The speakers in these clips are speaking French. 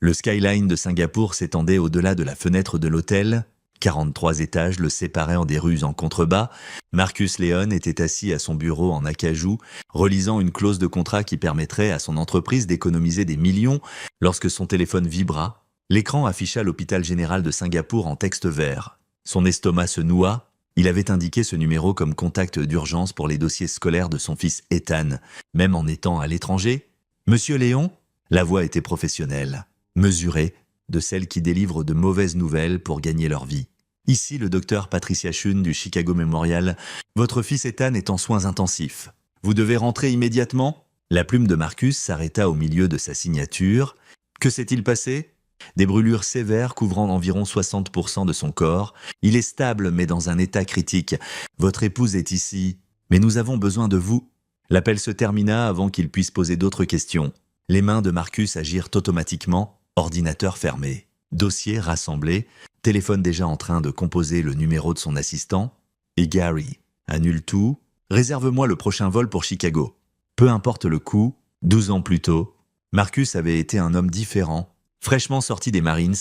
Le skyline de Singapour s'étendait au-delà de la fenêtre de l'hôtel. 43 étages le séparaient en des rues en contrebas. Marcus Leon était assis à son bureau en acajou, relisant une clause de contrat qui permettrait à son entreprise d'économiser des millions lorsque son téléphone vibra. L'écran afficha l'hôpital général de Singapour en texte vert. Son estomac se noua. Il avait indiqué ce numéro comme contact d'urgence pour les dossiers scolaires de son fils Ethan, même en étant à l'étranger. « Monsieur Léon ?» La voix était professionnelle, mesurée, de celles qui délivrent de mauvaises nouvelles pour gagner leur vie. « Ici le docteur Patricia Chun du Chicago Memorial. Votre fils Ethan est en soins intensifs. Vous devez rentrer immédiatement ?» La plume de Marcus s'arrêta au milieu de sa signature. « Que s'est-il passé ?» Des brûlures sévères couvrant environ 60% de son corps. Il est stable mais dans un état critique. Votre épouse est ici, mais nous avons besoin de vous. L'appel se termina avant qu'il puisse poser d'autres questions. Les mains de Marcus agirent automatiquement, ordinateur fermé. Dossier rassemblé, téléphone déjà en train de composer le numéro de son assistant. Et Gary, annule tout, réserve-moi le prochain vol pour Chicago. Peu importe le coût, 12 ans plus tôt, Marcus avait été un homme différent. Fraîchement sorti des Marines,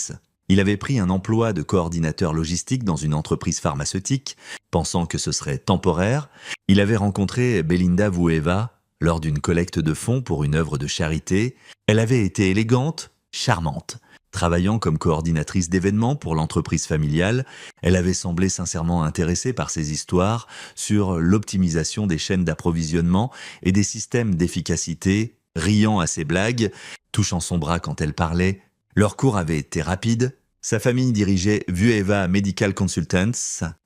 il avait pris un emploi de coordinateur logistique dans une entreprise pharmaceutique, pensant que ce serait temporaire. Il avait rencontré Belinda Vueva lors d'une collecte de fonds pour une œuvre de charité. Elle avait été élégante, charmante. Travaillant comme coordinatrice d'événements pour l'entreprise familiale, elle avait semblé sincèrement intéressée par ses histoires sur l'optimisation des chaînes d'approvisionnement et des systèmes d'efficacité, riant à ses blagues, touchant son bras quand elle parlait. Leur cours avait été rapide. Sa famille dirigeait Vueva Medical Consultants,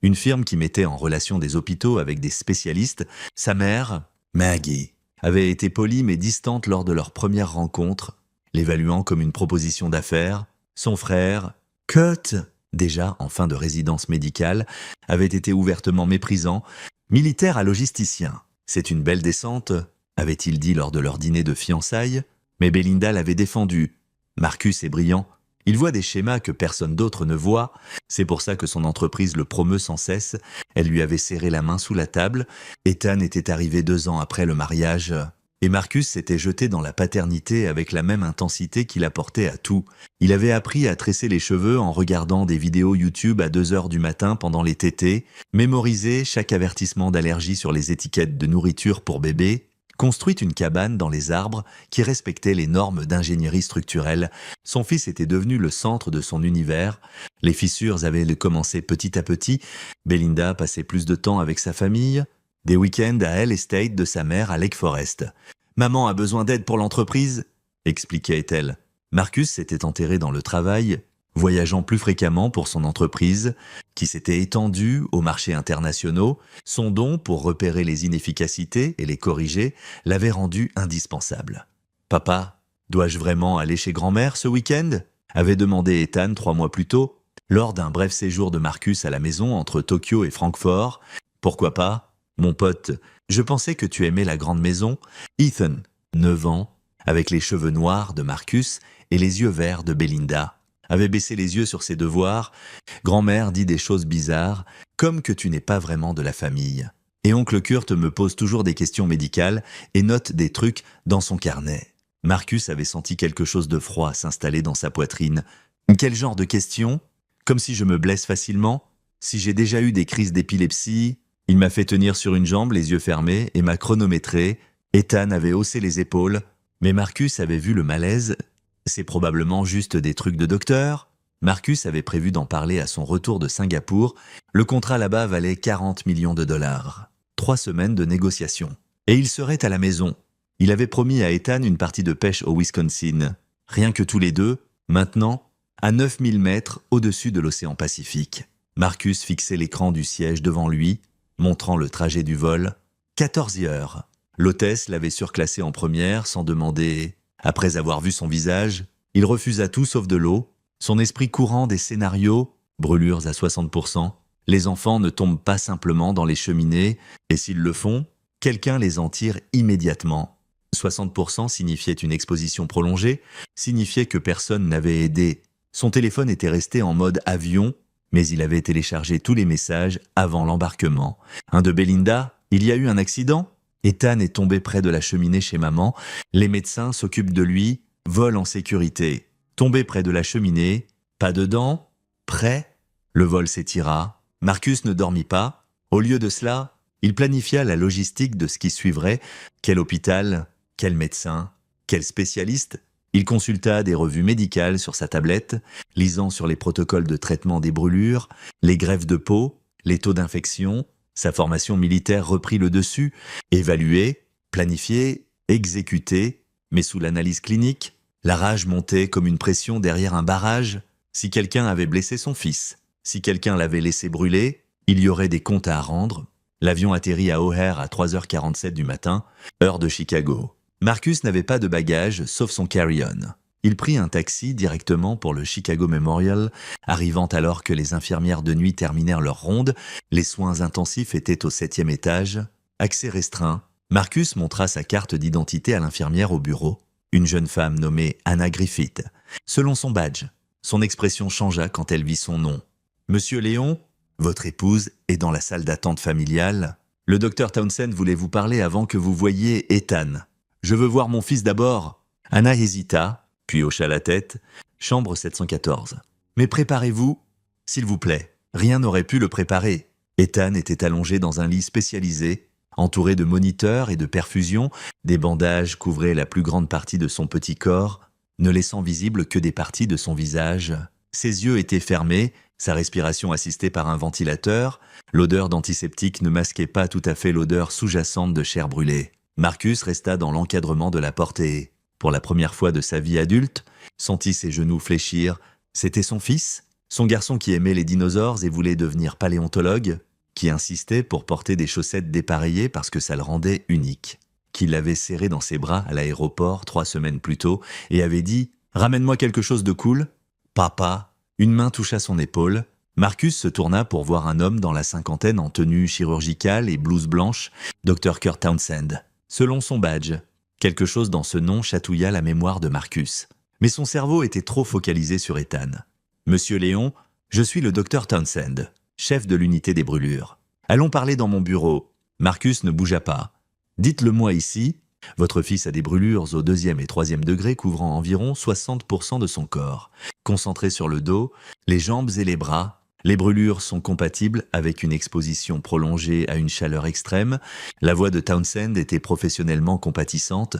une firme qui mettait en relation des hôpitaux avec des spécialistes. Sa mère, Maggie, avait été polie mais distante lors de leur première rencontre, l'évaluant comme une proposition d'affaires. Son frère, Kurt, déjà en fin de résidence médicale, avait été ouvertement méprisant. Militaire à logisticien. « C'est une belle descente », avait-il dit lors de leur dîner de fiançailles. Mais Belinda l'avait défendu. Marcus est brillant. Il voit des schémas que personne d'autre ne voit. C'est pour ça que son entreprise le promeut sans cesse. Elle lui avait serré la main sous la table. Ethan était arrivé 2 ans après le mariage. Et Marcus s'était jeté dans la paternité avec la même intensité qu'il apportait à tout. Il avait appris à tresser les cheveux en regardant des vidéos YouTube à 2 heures du matin pendant les tétés, mémorisé chaque avertissement d'allergie sur les étiquettes de nourriture pour bébé, construit une cabane dans les arbres qui respectait les normes d'ingénierie structurelle. Son fils était devenu le centre de son univers. Les fissures avaient commencé petit à petit. Belinda passait plus de temps avec sa famille. Des week-ends à Hell Estate de sa mère à Lake Forest. « Maman a besoin d'aide pour l'entreprise », expliquait-elle. Marcus s'était enterré dans le travail, voyageant plus fréquemment pour son entreprise, qui s'était étendue aux marchés internationaux. Son don pour repérer les inefficacités et les corriger l'avait rendu indispensable. « Papa, dois-je vraiment aller chez grand-mère ce week-end ?» avait demandé Ethan 3 mois plus tôt, lors d'un bref séjour de Marcus à la maison entre Tokyo et Francfort. « Pourquoi pas ? Mon pote, je pensais que tu aimais la grande maison. » Ethan, 9 ans, avec les cheveux noirs de Marcus et les yeux verts de Belinda, avait baissé les yeux sur ses devoirs. « Grand-mère dit des choses bizarres, comme que tu n'es pas vraiment de la famille. Et oncle Kurt me pose toujours des questions médicales et note des trucs dans son carnet. » Marcus avait senti quelque chose de froid s'installer dans sa poitrine. « Quel genre de questions ? Comme si je me blesse facilement ? Si j'ai déjà eu des crises d'épilepsie ?» Il m'a fait tenir sur une jambe, les yeux fermés, et m'a chronométré. Ethan avait haussé les épaules, mais Marcus avait vu le malaise. C'est probablement juste des trucs de docteur. Marcus avait prévu d'en parler à son retour de Singapour. Le contrat là-bas valait 40 millions de dollars. 3 semaines de négociations. Et il serait à la maison. Il avait promis à Ethan une partie de pêche au Wisconsin. Rien que tous les deux, maintenant, à 9000 mètres au-dessus de l'océan Pacifique. Marcus fixait l'écran du siège devant lui, montrant le trajet du vol. 14 heures. L'hôtesse l'avait surclassé en première sans demander. Après avoir vu son visage, il refusa tout sauf de l'eau. Son esprit courant des scénarios, brûlures à 60%. Les enfants ne tombent pas simplement dans les cheminées, et s'ils le font, quelqu'un les en tire immédiatement. 60% signifiait une exposition prolongée, signifiait que personne n'avait aidé. Son téléphone était resté en mode avion, mais il avait téléchargé tous les messages avant l'embarquement. Un de Belinda, il y a eu un accident ? Ethan est tombé près de la cheminée chez maman. Les médecins s'occupent de lui, vol en sécurité. Tombé près de la cheminée, pas dedans, près, le vol s'étira. Marcus ne dormit pas. Au lieu de cela, il planifia la logistique de ce qui suivrait. Quel hôpital, quel médecin, quel spécialiste. Il consulta des revues médicales sur sa tablette, lisant sur les protocoles de traitement des brûlures, les greffes de peau, les taux d'infection. Sa formation militaire reprit le dessus, évalué, planifié, exécuté, mais sous l'analyse clinique, la rage montait comme une pression derrière un barrage. Si quelqu'un avait blessé son fils, si quelqu'un l'avait laissé brûler, il y aurait des comptes à rendre. L'avion atterrit à O'Hare à 3h47 du matin, heure de Chicago. Marcus n'avait pas de bagages sauf son carry-on. Il prit un taxi directement pour le Chicago Memorial, arrivant alors que les infirmières de nuit terminèrent leur ronde. Les soins intensifs étaient au 7e étage. Accès restreint. Marcus montra sa carte d'identité à l'infirmière au bureau, une jeune femme nommée Anna Griffith. Selon son badge, son expression changea quand elle vit son nom. « Monsieur Léon, votre épouse est dans la salle d'attente familiale. Le docteur Townsend voulait vous parler avant que vous voyiez Ethan. Je veux voir mon fils d'abord. » Anna hésita, puis hocha la tête. « Chambre 714. Mais préparez-vous, s'il vous plaît. » Rien n'aurait pu le préparer. Ethan était allongé dans un lit spécialisé, entouré de moniteurs et de perfusions. Des bandages couvraient la plus grande partie de son petit corps, ne laissant visible que des parties de son visage. Ses yeux étaient fermés, sa respiration assistée par un ventilateur. L'odeur d'antiseptique ne masquait pas tout à fait l'odeur sous-jacente de chair brûlée. Marcus resta dans l'encadrement de la porte et, pour la première fois de sa vie adulte, sentit ses genoux fléchir. C'était son fils, son garçon qui aimait les dinosaures et voulait devenir paléontologue, qui insistait pour porter des chaussettes dépareillées parce que ça le rendait unique, qui l'avait serré dans ses bras à l'aéroport 3 semaines plus tôt et avait dit « Ramène-moi quelque chose de cool ». « Papa ». Une main toucha son épaule. Marcus se tourna pour voir un homme dans la cinquantaine en tenue chirurgicale et blouse blanche, Dr. Kurt Townsend. Selon son badge, quelque chose dans ce nom chatouilla la mémoire de Marcus. Mais son cerveau était trop focalisé sur Ethan. « Monsieur Léon, je suis le Dr. Townsend, chef de l'unité des brûlures. Allons parler dans mon bureau. » Marcus ne bougea pas. « Dites-le-moi ici. Votre fils a des brûlures au 2e et 3e degré couvrant environ 60% de son corps. Concentrées sur le dos, les jambes et les bras. Les brûlures sont compatibles avec une exposition prolongée à une chaleur extrême. La voix de Townsend était professionnellement compatissante.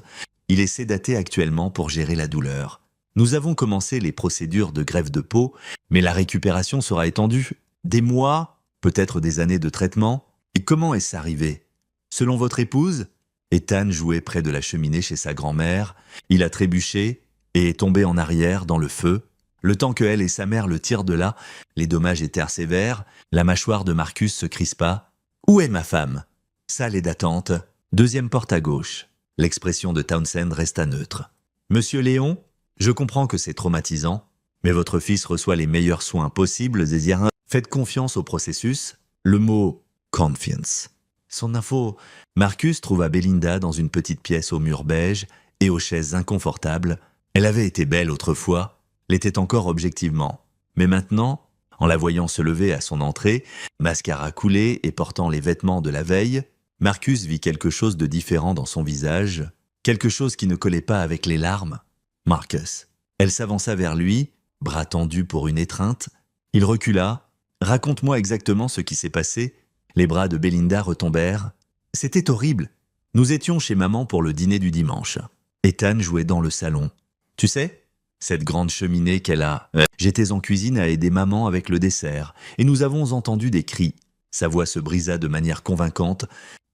Il est sédaté actuellement pour gérer la douleur. Nous avons commencé les procédures de greffe de peau, mais la récupération sera étendue. Des mois, peut-être des années de traitement. Et comment est-ce arrivé? Selon votre épouse, Ethan jouait près de la cheminée chez sa grand-mère. Il a trébuché et est tombé en arrière dans le feu. Le temps que elle et sa mère le tirent de là, les dommages étaient sévères. La mâchoire de Marcus se crispa. « Où est ma femme ?» Salle d'attente. 2e porte à gauche. L'expression de Townsend resta neutre. « Monsieur Léon, je comprends que c'est traumatisant, mais votre fils reçoit les meilleurs soins possibles et faites confiance au processus. » Le mot « confiance ». Son info. Marcus trouva Belinda dans une petite pièce au mur beige et aux chaises inconfortables. Elle avait été belle autrefois, l'était encore objectivement. Mais maintenant, en la voyant se lever à son entrée, mascara coulé et portant les vêtements de la veille, Marcus vit quelque chose de différent dans son visage, quelque chose qui ne collait pas avec les larmes. « Marcus ». Elle s'avança vers lui, bras tendus pour une étreinte. Il recula. « Raconte-moi exactement ce qui s'est passé. » Les bras de Belinda retombèrent. C'était horrible. Nous étions chez maman pour le dîner du dimanche. Ethan jouait dans le salon. Tu sais, cette grande cheminée qu'elle a. J'étais en cuisine à aider maman avec le dessert, et nous avons entendu des cris. Sa voix se brisa de manière convaincante.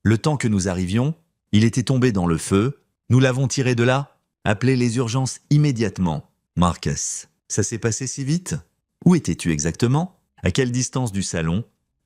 Le temps que nous arrivions, il était tombé dans le feu. Nous l'avons tiré de là. Appelez les urgences immédiatement. Marcus, ça s'est passé si vite? Où étais-tu exactement? À quelle distance du salon?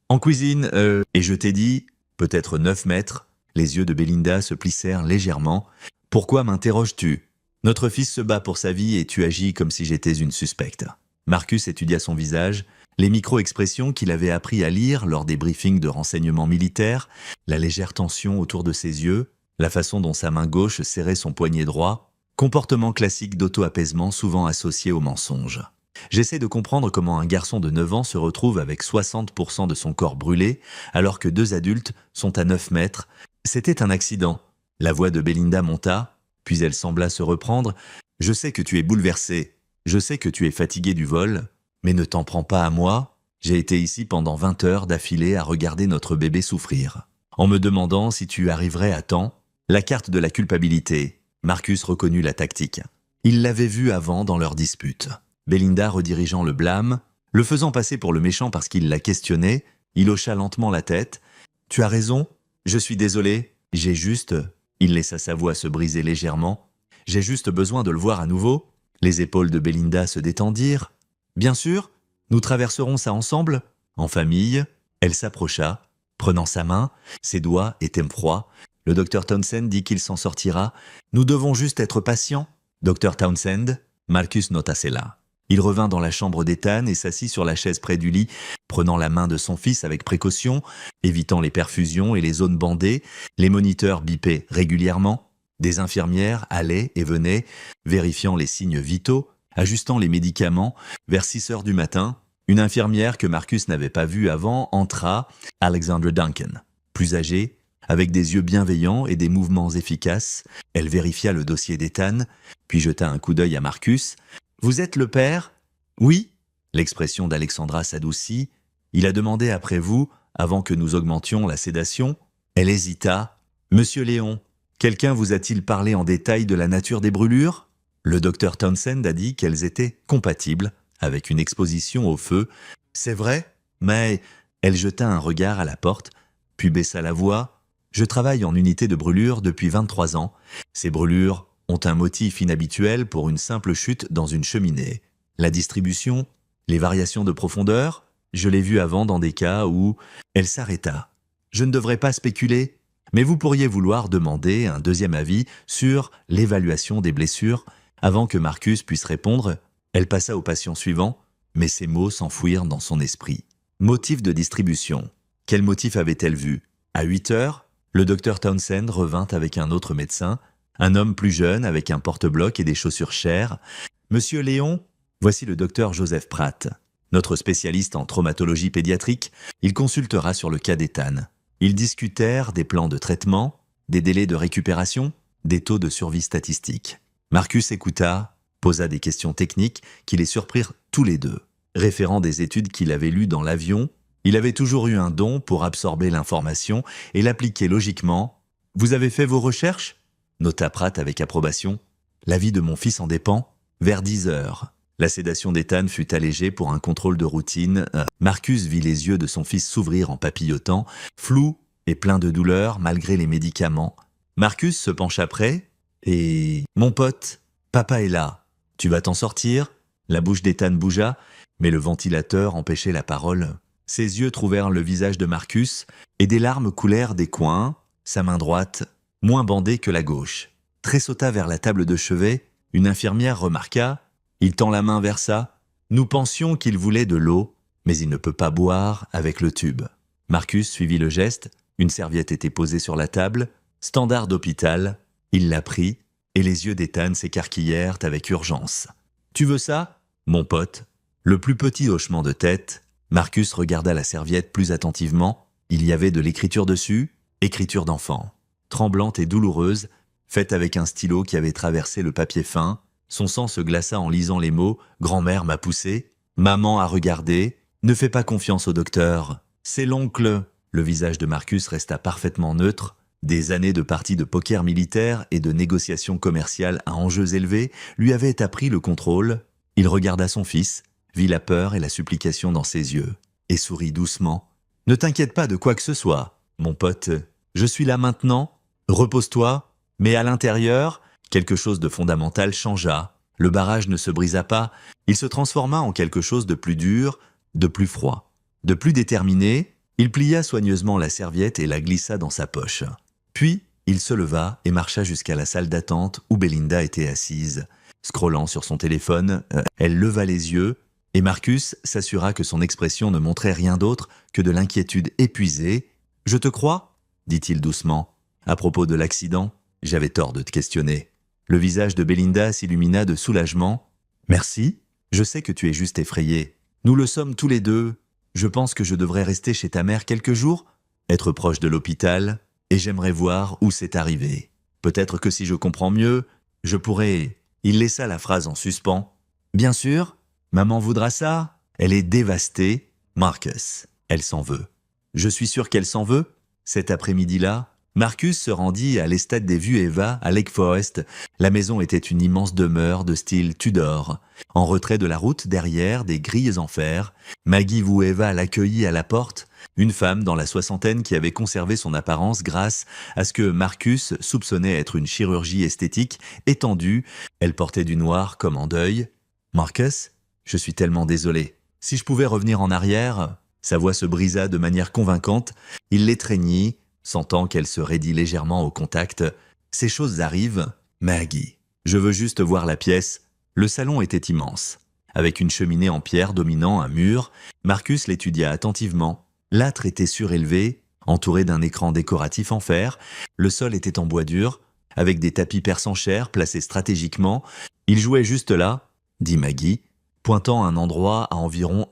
En cuisine, et je t'ai dit, peut-être 9 mètres. Les yeux de Belinda se plissèrent légèrement. Pourquoi m'interroges-tu? Notre fils se bat pour sa vie et tu agis comme si j'étais une suspecte. Marcus étudia son visage, les micro-expressions qu'il avait appris à lire lors des briefings de renseignement militaire, la légère tension autour de ses yeux, la façon dont sa main gauche serrait son poignet droit, comportement classique d'auto-apaisement souvent associé au mensonge. J'essaie de comprendre comment un garçon de 9 ans se retrouve avec 60% de son corps brûlé, alors que 2 adultes sont à 9 mètres. C'était un accident. La voix de Belinda monta, puis elle sembla se reprendre. « Je sais que tu es bouleversé. Je sais que tu es fatigué du vol, mais ne t'en prends pas à moi. J'ai été ici pendant 20 heures d'affilée à regarder notre bébé souffrir, en me demandant si tu arriverais à temps. La carte de la culpabilité. Marcus reconnut la tactique. Il l'avait vue avant dans leur dispute. Belinda redirigeant le blâme, le faisant passer pour le méchant parce qu'il la questionnait, il hocha lentement la tête. « Tu as raison, je suis désolé, j'ai juste… » Il laissa sa voix se briser légèrement. « J'ai juste besoin de le voir à nouveau. » Les épaules de Belinda se détendirent. « Bien sûr, nous traverserons ça ensemble, en famille. » Elle s'approcha, prenant sa main. Ses doigts étaient froids. Le docteur Townsend dit qu'il s'en sortira. « Nous devons juste être patients. » Docteur Townsend, Marcus nota cela. Il revint dans la chambre d'Ethan et s'assit sur la chaise près du lit, prenant la main de son fils avec précaution, évitant les perfusions et les zones bandées. Les moniteurs bipaient régulièrement. Des infirmières allaient et venaient, vérifiant les signes vitaux, ajustant les médicaments. Vers 6 heures du matin, une infirmière que Marcus n'avait pas vue avant entra, Alexandra Duncan. Plus âgée, avec des yeux bienveillants et des mouvements efficaces, elle vérifia le dossier d'Ethan, puis jeta un coup d'œil à Marcus. « Vous êtes le père ?»« Oui. » L'expression d'Alexandra s'adoucit. « Il a demandé après vous, avant que nous augmentions la sédation. » Elle hésita. « Monsieur Léon, quelqu'un vous a-t-il parlé en détail de la nature des brûlures ?» Le docteur Townsend a dit qu'elles étaient compatibles avec une exposition au feu. « C'est vrai, mais… » Elle jeta un regard à la porte, puis baissa la voix. « Je travaille en unité de brûlure depuis 23 ans. Ces brûlures ont un motif inhabituel pour une simple chute dans une cheminée. La distribution, les variations de profondeur, je l'ai vu avant dans des cas où… » Elle s'arrêta. « Je ne devrais pas spéculer, mais vous pourriez vouloir demander un deuxième avis sur l'évaluation des blessures avant que Marcus puisse répondre. » Elle passa au patient suivant, mais ces mots s'enfouirent dans son esprit. Motif de distribution. Quel motif avait-elle vu? À 8 heures, le docteur Townsend revint avec un autre médecin, un homme plus jeune avec un porte-bloc et des chaussures chères. « Monsieur Léon, voici le docteur Joseph Pratt, notre spécialiste en traumatologie pédiatrique. Il consultera sur le cas d'Ethan. » Ils discutèrent des plans de traitement, des délais de récupération, des taux de survie statistiques. Marcus écouta, posa des questions techniques qui les surprirent tous les deux. Référant des études qu'il avait lues dans l'avion, il avait toujours eu un don pour absorber l'information et l'appliquer logiquement. « Vous avez fait vos recherches ?» nota Pratt avec approbation. « La vie de mon fils en dépend. » Vers 10 heures, la sédation d'Ethan fut allégée pour un contrôle de routine. Marcus vit les yeux de son fils s'ouvrir en papillotant, flous et plein de douleur malgré les médicaments. Marcus se pencha près et… « Mon pote, papa est là. Tu vas t'en sortir ?» La bouche d'Ethan bougea, mais le ventilateur empêchait la parole. Ses yeux trouvèrent le visage de Marcus et des larmes coulèrent des coins. Sa main droite, moins bandée que la gauche, tressauta vers la table de chevet. Une infirmière remarqua. Il tend la main vers ça. Nous pensions qu'il voulait de l'eau, mais il ne peut pas boire avec le tube. Marcus suivit le geste. Une serviette était posée sur la table. Standard d'hôpital. Il la prit et les yeux d'Ethan s'écarquillèrent avec urgence. « Tu veux ça, mon pote ?» Le plus petit hochement de tête. Marcus regarda la serviette plus attentivement. Il y avait de l'écriture dessus, écriture d'enfant. Tremblante et douloureuse, faite avec un stylo qui avait traversé le papier fin. Son sang se glaça en lisant les mots « Grand-mère m'a poussé »,« Maman a regardé »,« Ne fais pas confiance au docteur »,« C'est l'oncle ». Le visage de Marcus resta parfaitement neutre. Des années de parties de poker militaire et de négociations commerciales à enjeux élevés lui avaient appris le contrôle. Il regarda son fils, vit la peur et la supplication dans ses yeux, et sourit doucement. « Ne t'inquiète pas de quoi que ce soit, mon pote. Je suis là maintenant. Repose-toi. » Mais à l'intérieur, quelque chose de fondamental changea. Le barrage ne se brisa pas. Il se transforma en quelque chose de plus dur, de plus froid, de plus déterminé. Il plia soigneusement la serviette et la glissa dans sa poche. Puis, il se leva et marcha jusqu'à la salle d'attente où Belinda était assise. Scrollant sur son téléphone, elle leva les yeux et Marcus s'assura que son expression ne montrait rien d'autre que de l'inquiétude épuisée. « Je te crois ?» dit-il doucement. « À propos de l'accident, j'avais tort de te questionner. » Le visage de Belinda s'illumina de soulagement. « Merci, je sais que tu es juste effrayée. Nous le sommes tous les deux. Je pense que je devrais rester chez ta mère quelques jours, être proche de l'hôpital, et j'aimerais voir où c'est arrivé. Peut-être que si je comprends mieux, je pourrais… » Il laissa la phrase en suspens. « Bien sûr, maman voudra ça. Elle est dévastée. Marcus, elle s'en veut. Je suis sûr qu'elle s'en veut. Cet après-midi-là, Marcus se rendit à l'Estate des Vueva à Lake Forest. La maison était une immense demeure de style Tudor. En retrait de la route, derrière des grilles en fer, Maggie Vueva l'accueillit à la porte, une femme dans la soixantaine qui avait conservé son apparence grâce à ce que Marcus soupçonnait être une chirurgie esthétique étendue. Elle portait du noir comme en deuil. « Marcus, je suis tellement désolé. Si je pouvais revenir en arrière… » Sa voix se brisa de manière convaincante. Il l'étreignit, sentant qu'elle se raidit légèrement au contact. « Ces choses arrivent, Maggie. Je veux juste voir la pièce. » Le salon était immense. Avec une cheminée en pierre dominant un mur, Marcus l'étudia attentivement. L'âtre était surélevé, entouré d'un écran décoratif en fer. Le sol était en bois dur, avec des tapis persan chers placés stratégiquement. « Il jouait juste là, » dit Maggie, pointant un endroit à environ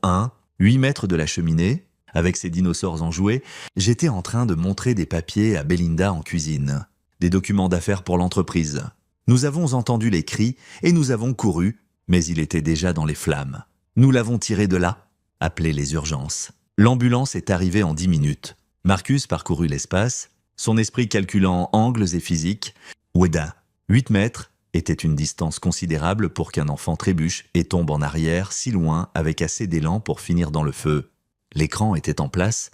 8 mètres de la cheminée. Avec ses dinosaures enjoués, j'étais en train de montrer des papiers à Belinda en cuisine. Des documents d'affaires pour l'entreprise. Nous avons entendu les cris et nous avons couru, mais il était déjà dans les flammes. Nous l'avons tiré de là, appelé les urgences. L'ambulance est arrivée en 10 minutes. Marcus parcourut l'espace, son esprit calculant angles et physiques. Oueda, 8 mètres, était une distance considérable pour qu'un enfant trébuche et tombe en arrière si loin avec assez d'élan pour finir dans le feu. L'écran était en place.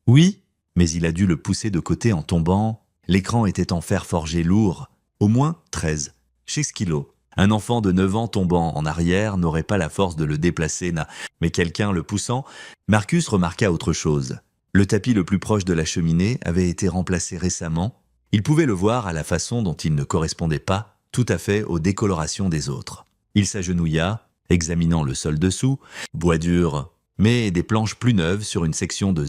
Oui, mais il a dû le pousser de côté en tombant. L'écran était en fer forgé lourd, au moins 13, 6 kilos. Un enfant de 9 ans tombant en arrière n'aurait pas la force de le déplacer, mais quelqu'un le poussant, Marcus remarqua autre chose. Le tapis le plus proche de la cheminée avait été remplacé récemment. Il pouvait le voir à la façon dont il ne correspondait pas tout à fait aux décolorations des autres. Il s'agenouilla, examinant le sol dessous, bois dur, mais des planches plus neuves sur une section de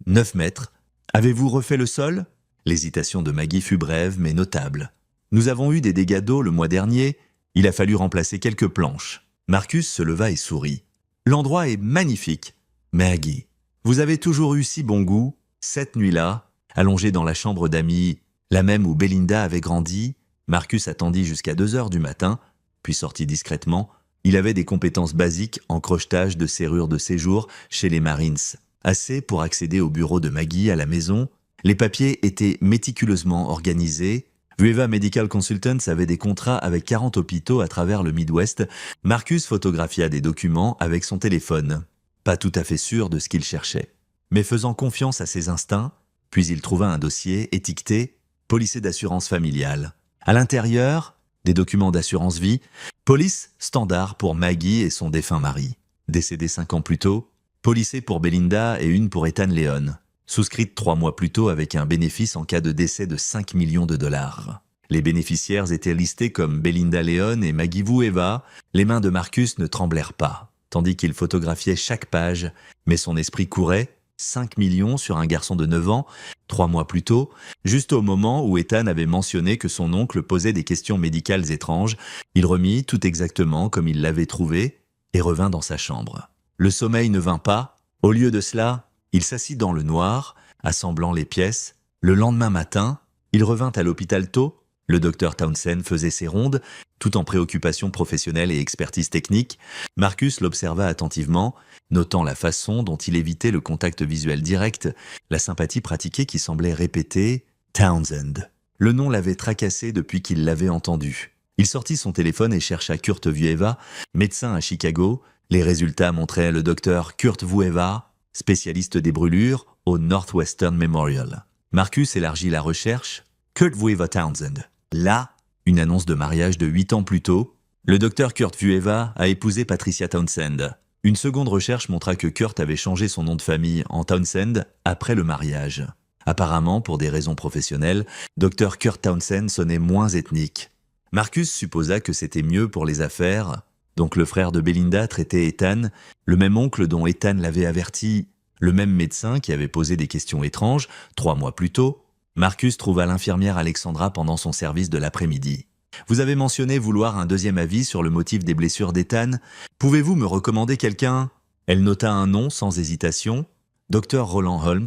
9 mètres. « Avez-vous refait le sol ?» L'hésitation de Maggie fut brève mais notable. « Nous avons eu des dégâts d'eau le mois dernier, il a fallu remplacer quelques planches. » Marcus se leva et sourit. « L'endroit est magnifique. Maggie, vous avez toujours eu si bon goût. Cette nuit-là, allongé dans la chambre d'amis, la même où Belinda avait grandi, Marcus attendit jusqu'à 2 heures du matin, puis sortit discrètement. Il avait des compétences basiques en crochetage de serrures de séjour chez les Marines. Assez pour accéder au bureau de Maggie à la maison. Les papiers étaient méticuleusement organisés. Vueva Medical Consultants avait des contrats avec 40 hôpitaux à travers le Midwest. Marcus photographia des documents avec son téléphone. Pas tout à fait sûr de ce qu'il cherchait. Mais faisant confiance à ses instincts, puis il trouva un dossier étiqueté « Police d'assurance familiale ». À l'intérieur, des documents d'assurance vie, police standard pour Maggie et son défunt mari. Décédé 5 ans plus tôt, policée pour Belinda et une pour Ethan Leon. Souscrite 3 mois plus tôt avec un bénéfice en cas de décès de 5 millions de dollars. Les bénéficiaires étaient listés comme Belinda Leon et Maggie Vueva. Les mains de Marcus ne tremblèrent pas, tandis qu'il photographiait chaque page, mais son esprit courait. 5 millions sur un garçon de 9 ans, 3 mois plus tôt, juste au moment où Ethan avait mentionné que son oncle posait des questions médicales étranges. Il remit tout exactement comme il l'avait trouvé et revint dans sa chambre. Le sommeil ne vint pas. Au lieu de cela, il s'assit dans le noir, assemblant les pièces. Le lendemain matin, il revint à l'hôpital tôt. Le docteur Townsend faisait ses rondes, tout en préoccupation professionnelle et expertise technique. Marcus l'observa attentivement, notant la façon dont il évitait le contact visuel direct, la sympathie pratiquée qui semblait répéter « Townsend ». Le nom l'avait tracassé depuis qu'il l'avait entendu. Il sortit son téléphone et chercha Kurt Vueva, médecin à Chicago. Les résultats montraient le docteur Kurt Vueva, spécialiste des brûlures au Northwestern Memorial. Marcus élargit la recherche. Kurt Vueva Townsend. Là, une annonce de mariage de 8 ans plus tôt. Le docteur Kurt Vueva a épousé Patricia Townsend. Une seconde recherche montra que Kurt avait changé son nom de famille en Townsend après le mariage. Apparemment, pour des raisons professionnelles, Dr Kurt Townsend sonnait moins ethnique. Marcus supposa que c'était mieux pour les affaires, donc le frère de Belinda traitait Ethan, le même oncle dont Ethan l'avait averti, le même médecin qui avait posé des questions étranges 3 mois plus tôt. Marcus trouva l'infirmière Alexandra pendant son service de l'après-midi. « Vous avez mentionné vouloir un deuxième avis sur le motif des blessures d'Ethan. Pouvez-vous me recommander quelqu'un ?» Elle nota un nom sans hésitation. « Dr Roland Holmes.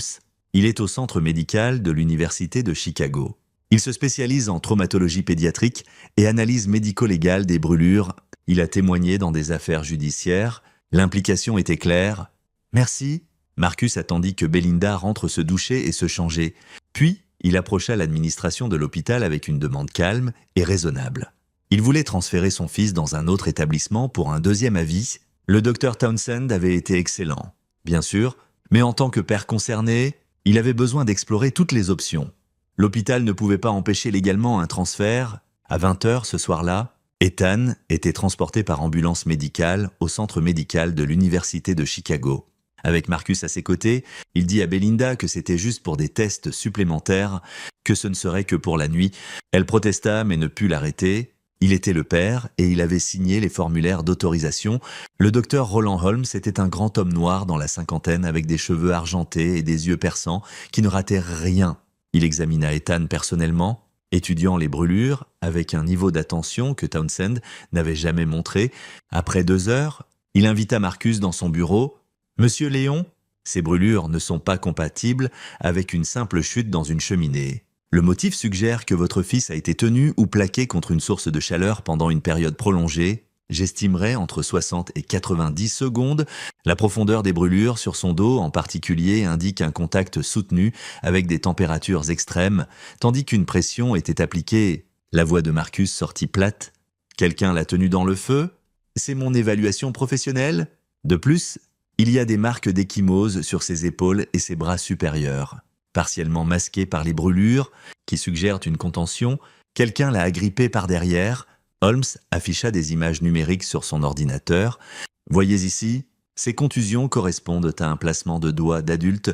Il est au centre médical de l'Université de Chicago. Il se spécialise en traumatologie pédiatrique et analyse médico-légale des brûlures. Il a témoigné dans des affaires judiciaires. L'implication était claire. Merci. Marcus attendit que Belinda rentre se doucher et se changer. Puis, il approcha l'administration de l'hôpital avec une demande calme et raisonnable. Il voulait transférer son fils dans un autre établissement pour un deuxième avis. Le docteur Townsend avait été excellent, bien sûr, mais en tant que père concerné, il avait besoin d'explorer toutes les options. L'hôpital ne pouvait pas empêcher légalement un transfert. À 20h ce soir-là, Ethan était transporté par ambulance médicale au centre médical de l'Université de Chicago. Avec Marcus à ses côtés, il dit à Belinda que c'était juste pour des tests supplémentaires, que ce ne serait que pour la nuit. Elle protesta mais ne put l'arrêter. Il était le père et il avait signé les formulaires d'autorisation. Le docteur Roland Holmes était un grand homme noir dans la cinquantaine avec des cheveux argentés et des yeux perçants qui ne rataient rien. Il examina Ethan personnellement, étudiant les brûlures avec un niveau d'attention que Townsend n'avait jamais montré. Après 2 heures, il invita Marcus dans son bureau. « Monsieur Léon, ces brûlures ne sont pas compatibles avec une simple chute dans une cheminée. Le motif suggère que votre fils a été tenu ou plaqué contre une source de chaleur pendant une période prolongée. J'estimerais entre 60 et 90 secondes. La profondeur des brûlures sur son dos en particulier indique un contact soutenu avec des températures extrêmes, tandis qu'une pression était appliquée. » La voix de Marcus sortit plate. « Quelqu'un l'a tenu dans le feu? C'est mon évaluation professionnelle. De plus, il y a des marques d'échymose sur ses épaules et ses bras supérieurs, partiellement masquées par les brûlures, qui suggèrent une contention. Quelqu'un l'a agrippé par derrière. » Holmes afficha des images numériques sur son ordinateur. « Voyez ici, ces contusions correspondent à un placement de doigts d'adulte.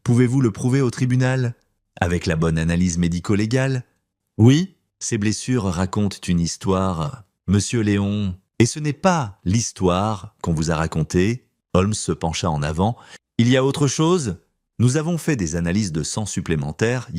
Pouvez-vous le prouver au tribunal? Avec la bonne analyse médico-légale? » « Oui, ces blessures racontent une histoire, Monsieur Léon, et ce n'est pas l'histoire qu'on vous a racontée. » Holmes se pencha en avant. « Il y a autre chose? Nous avons fait des analyses de sang supplémentaires,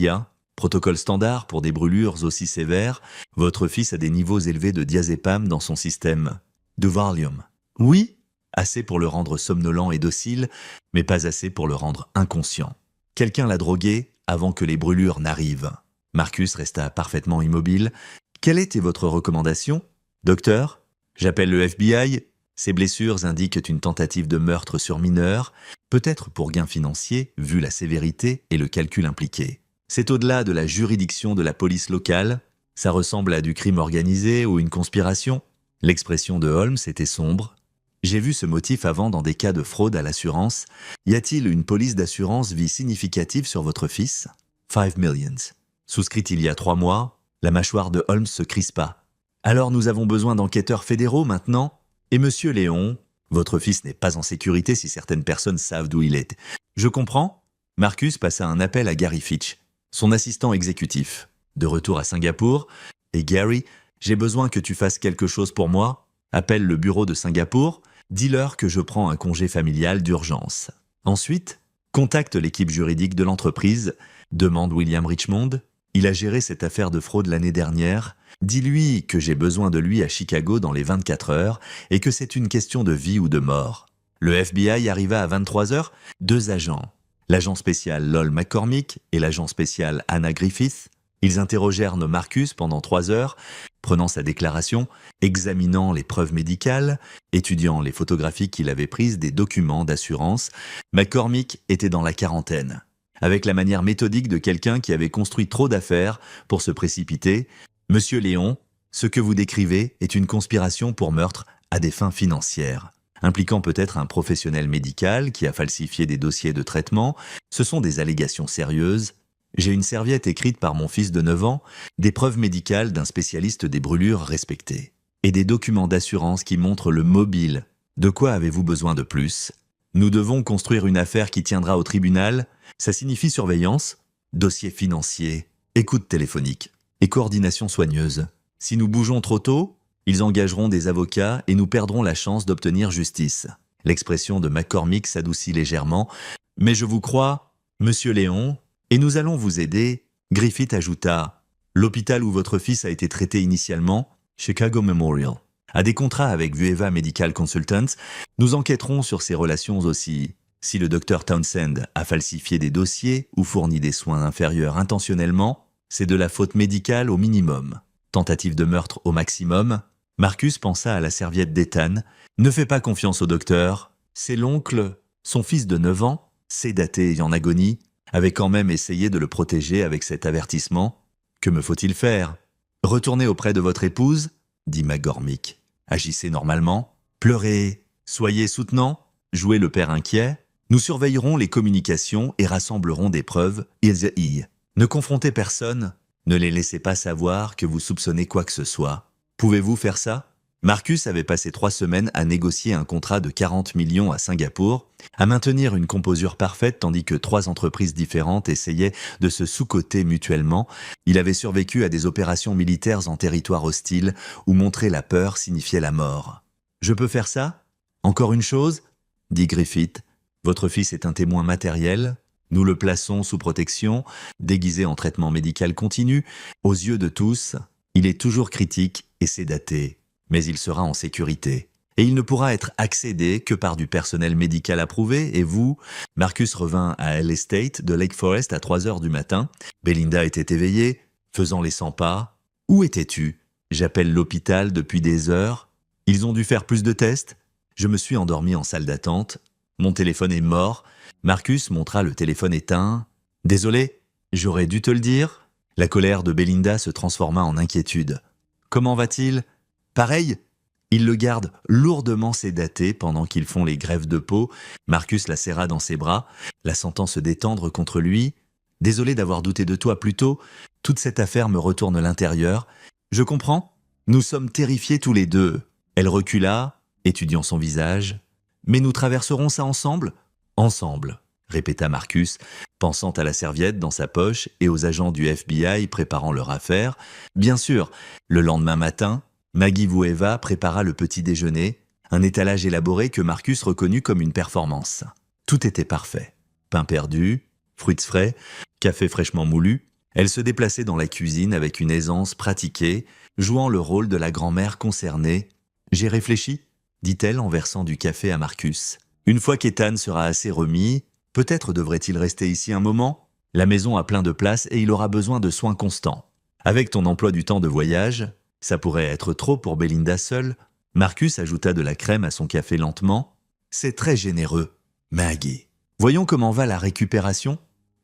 protocole standard pour des brûlures aussi sévères. Votre fils a des niveaux élevés de diazépam dans son système. De Valium. Oui, assez pour le rendre somnolent et docile, mais pas assez pour le rendre inconscient. Quelqu'un l'a drogué avant que les brûlures n'arrivent. » Marcus resta parfaitement immobile. « Quelle était votre recommandation? Docteur? J'appelle le FBI. Ces blessures indiquent une tentative de meurtre sur mineur, peut-être pour gain financier, vu la sévérité et le calcul impliqué. C'est au-delà de la juridiction de la police locale. Ça ressemble à du crime organisé ou une conspiration. » L'expression de Holmes était sombre. « J'ai vu ce motif avant dans des cas de fraude à l'assurance. Y a-t-il une police d'assurance vie significative sur votre fils? 5 millions. Souscrite il y a 3 mois, la mâchoire de Holmes se crispa. Alors nous avons besoin d'enquêteurs fédéraux maintenant? Et Monsieur Léon, votre fils n'est pas en sécurité si certaines personnes savent d'où il est. Je comprends. » Marcus passa un appel à Gary Fitch, son assistant exécutif. De retour à Singapour, « Et Gary, j'ai besoin que tu fasses quelque chose pour moi. Appelle le bureau de Singapour, dis-leur que je prends un congé familial d'urgence. Ensuite, contacte l'équipe juridique de l'entreprise, demande William Richmond. Il a géré cette affaire de fraude l'année dernière. Dis-lui que j'ai besoin de lui à Chicago dans les 24 heures et que c'est une question de vie ou de mort. » Le FBI arriva à 23h, 2 agents. L'agent spécial Lol McCormick et l'agent spécial Anna Griffith. Ils interrogèrent Marcus pendant 3 heures, prenant sa déclaration, examinant les preuves médicales, étudiant les photographies qu'il avait prises des documents d'assurance. McCormick était dans la quarantaine, avec la manière méthodique de quelqu'un qui avait construit trop d'affaires pour se précipiter. « Monsieur Léon, ce que vous décrivez est une conspiration pour meurtre à des fins financières, impliquant peut-être un professionnel médical qui a falsifié des dossiers de traitement. Ce sont des allégations sérieuses. J'ai une serviette écrite par mon fils de 9 ans, des preuves médicales d'un spécialiste des brûlures respecté, et des documents d'assurance qui montrent le mobile. De quoi avez-vous besoin de plus? Nous devons construire une affaire qui tiendra au tribunal. Ça signifie surveillance, dossier financier, écoute téléphonique et coordination soigneuse. Si nous bougeons trop tôt, ils engageront des avocats et nous perdrons la chance d'obtenir justice. » L'expression de McCormick s'adoucit légèrement. « Mais je vous crois, Monsieur Léon, et nous allons vous aider. » Griffith ajouta « L'hôpital où votre fils a été traité initialement, Chicago Memorial, a des contrats avec Vueva Medical Consultants. Nous enquêterons sur ces relations aussi. Si le docteur Townsend a falsifié des dossiers ou fourni des soins inférieurs intentionnellement, C'est de la faute médicale au minimum. Tentative de meurtre au maximum. Marcus pensa à la serviette d'Ethan. Ne fais pas confiance au docteur. C'est l'oncle, son fils de 9 ans, sédaté et en agonie, avait quand même essayé de le protéger avec cet avertissement. Que me faut-il faire? Retournez auprès de votre épouse, dit McGormick. Agissez normalement. Pleurez. Soyez soutenant. Jouez le père inquiet. Nous surveillerons les communications et rassemblerons des preuves. Ne confrontez personne. Ne les laissez pas savoir que vous soupçonnez quoi que ce soit. Pouvez-vous faire ça? Marcus avait passé 3 semaines à négocier un contrat de 40 millions à Singapour, à maintenir une composure parfaite tandis que 3 entreprises différentes essayaient de se sous-coter mutuellement. Il avait survécu à des opérations militaires en territoire hostile où montrer la peur signifiait la mort. « Je peux faire ça? Encore une chose ?» dit Griffith. « Votre fils est un témoin matériel. Nous le plaçons sous protection, déguisé en traitement médical continu. Aux yeux de tous, il est toujours critique et sédaté. Mais il sera en sécurité. Et il ne pourra être accédé que par du personnel médical approuvé, et vous... » Marcus revint à L Estate de Lake Forest à 3 heures du matin. Belinda était éveillée, faisant les 100 pas. « Où étais-tu? J'appelle l'hôpital depuis des heures. Ils ont dû faire plus de tests. Je me suis endormi en salle d'attente. Mon téléphone est mort. » Marcus montra le téléphone éteint. « Désolé, j'aurais dû te le dire. » La colère de Belinda se transforma en inquiétude. « Comment va-t-il? » Pareil, ils le gardent lourdement sédaté pendant qu'ils font les greffes de peau. Marcus la serra dans ses bras, la sentant se détendre contre lui. « Désolé d'avoir douté de toi plus tôt. Toute cette affaire me retourne l'intérieur. Je comprends. Nous sommes terrifiés tous les deux. » Elle recula, étudiant son visage. « Mais nous traverserons ça ensemble? »« Ensemble, » répéta Marcus, pensant à la serviette dans sa poche et aux agents du FBI préparant leur affaire. Bien sûr, le lendemain matin, Maggie Vueva prépara le petit déjeuner, un étalage élaboré que Marcus reconnut comme une performance. Tout était parfait. Pain perdu, fruits frais, café fraîchement moulu. Elle se déplaçait dans la cuisine avec une aisance pratiquée, jouant le rôle de la grand-mère concernée. « J'ai réfléchi », dit-elle en versant du café à Marcus. « Une fois qu'Ethan sera assez remis, peut-être devrait-il rester ici un moment? La maison a plein de place et il aura besoin de soins constants. Avec ton emploi du temps de voyage, ça pourrait être trop pour Belinda seule. » Marcus ajouta de la crème à son café lentement. « C'est très généreux, Maggie. Voyons comment va la récupération. »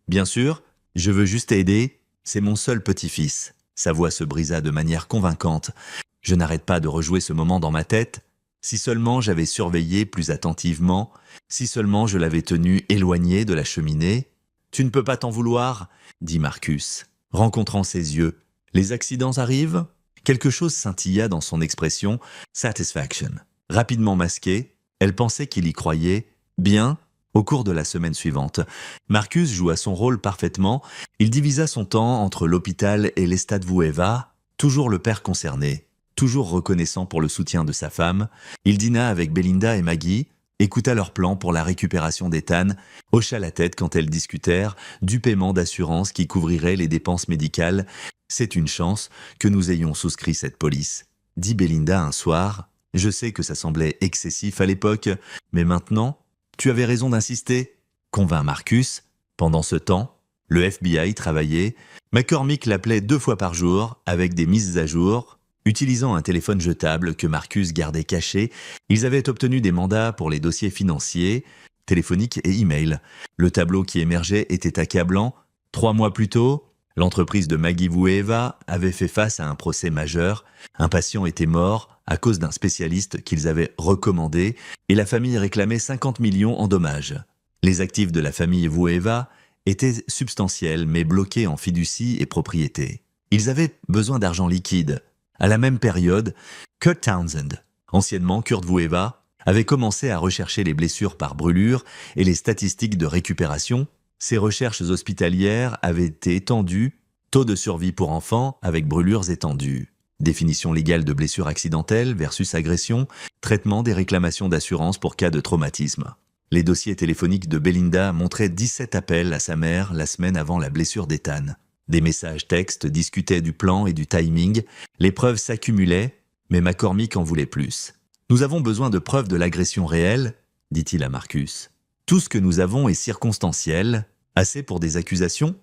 « Bien sûr, je veux juste aider. C'est mon seul petit-fils. » Sa voix se brisa de manière convaincante. « Je n'arrête pas de rejouer ce moment dans ma tête. Si seulement j'avais surveillé plus attentivement, si seulement je l'avais tenu éloigné de la cheminée. »« Tu ne peux pas t'en vouloir, » dit Marcus, rencontrant ses yeux. « Les accidents arrivent ?» Quelque chose scintilla dans son expression, satisfaction. Rapidement masquée, elle pensait qu'il y croyait. Bien, au cours de la semaine suivante, Marcus joua son rôle parfaitement. Il divisa son temps entre l'hôpital et l'Estate Vueva, toujours le père concerné, toujours reconnaissant pour le soutien de sa femme. Il dîna avec Belinda et Maggie, écouta leur plan pour la récupération d'Ethan, hocha la tête quand elles discutèrent du paiement d'assurance qui couvrirait les dépenses médicales. « C'est une chance que nous ayons souscrit cette police, » dit Belinda un soir. « Je sais que ça semblait excessif à l'époque, mais maintenant, tu avais raison d'insister, » convint Marcus. Pendant ce temps, le FBI travaillait. McCormick l'appelait 2 fois par jour avec des mises à jour. Utilisant un téléphone jetable que Marcus gardait caché, ils avaient obtenu des mandats pour les dossiers financiers, téléphoniques et e-mail. Le tableau qui émergeait était accablant. 3 mois plus tôt, l'entreprise de Maggie Vueva avait fait face à un procès majeur. Un patient était mort à cause d'un spécialiste qu'ils avaient recommandé et la famille réclamait 50 millions en dommages. Les actifs de la famille Vueva étaient substantiels mais bloqués en fiducie et propriété. Ils avaient besoin d'argent liquide. À la même période, Kurt Townsend, anciennement Kurt Vueva, avait commencé à rechercher les blessures par brûlure et les statistiques de récupération. Ces recherches hospitalières avaient été étendues, taux de survie pour enfants avec brûlures étendues, définition légale de blessure accidentelle versus agression, traitement des réclamations d'assurance pour cas de traumatisme. Les dossiers téléphoniques de Belinda montraient 17 appels à sa mère la semaine avant la blessure d'Ethan. Des messages textes discutaient du plan et du timing. Les preuves s'accumulaient, mais McCormick en voulait plus. « Nous avons besoin de preuves de l'agression réelle, » dit-il à Marcus. « Tout ce que nous avons est circonstanciel. Assez pour des accusations?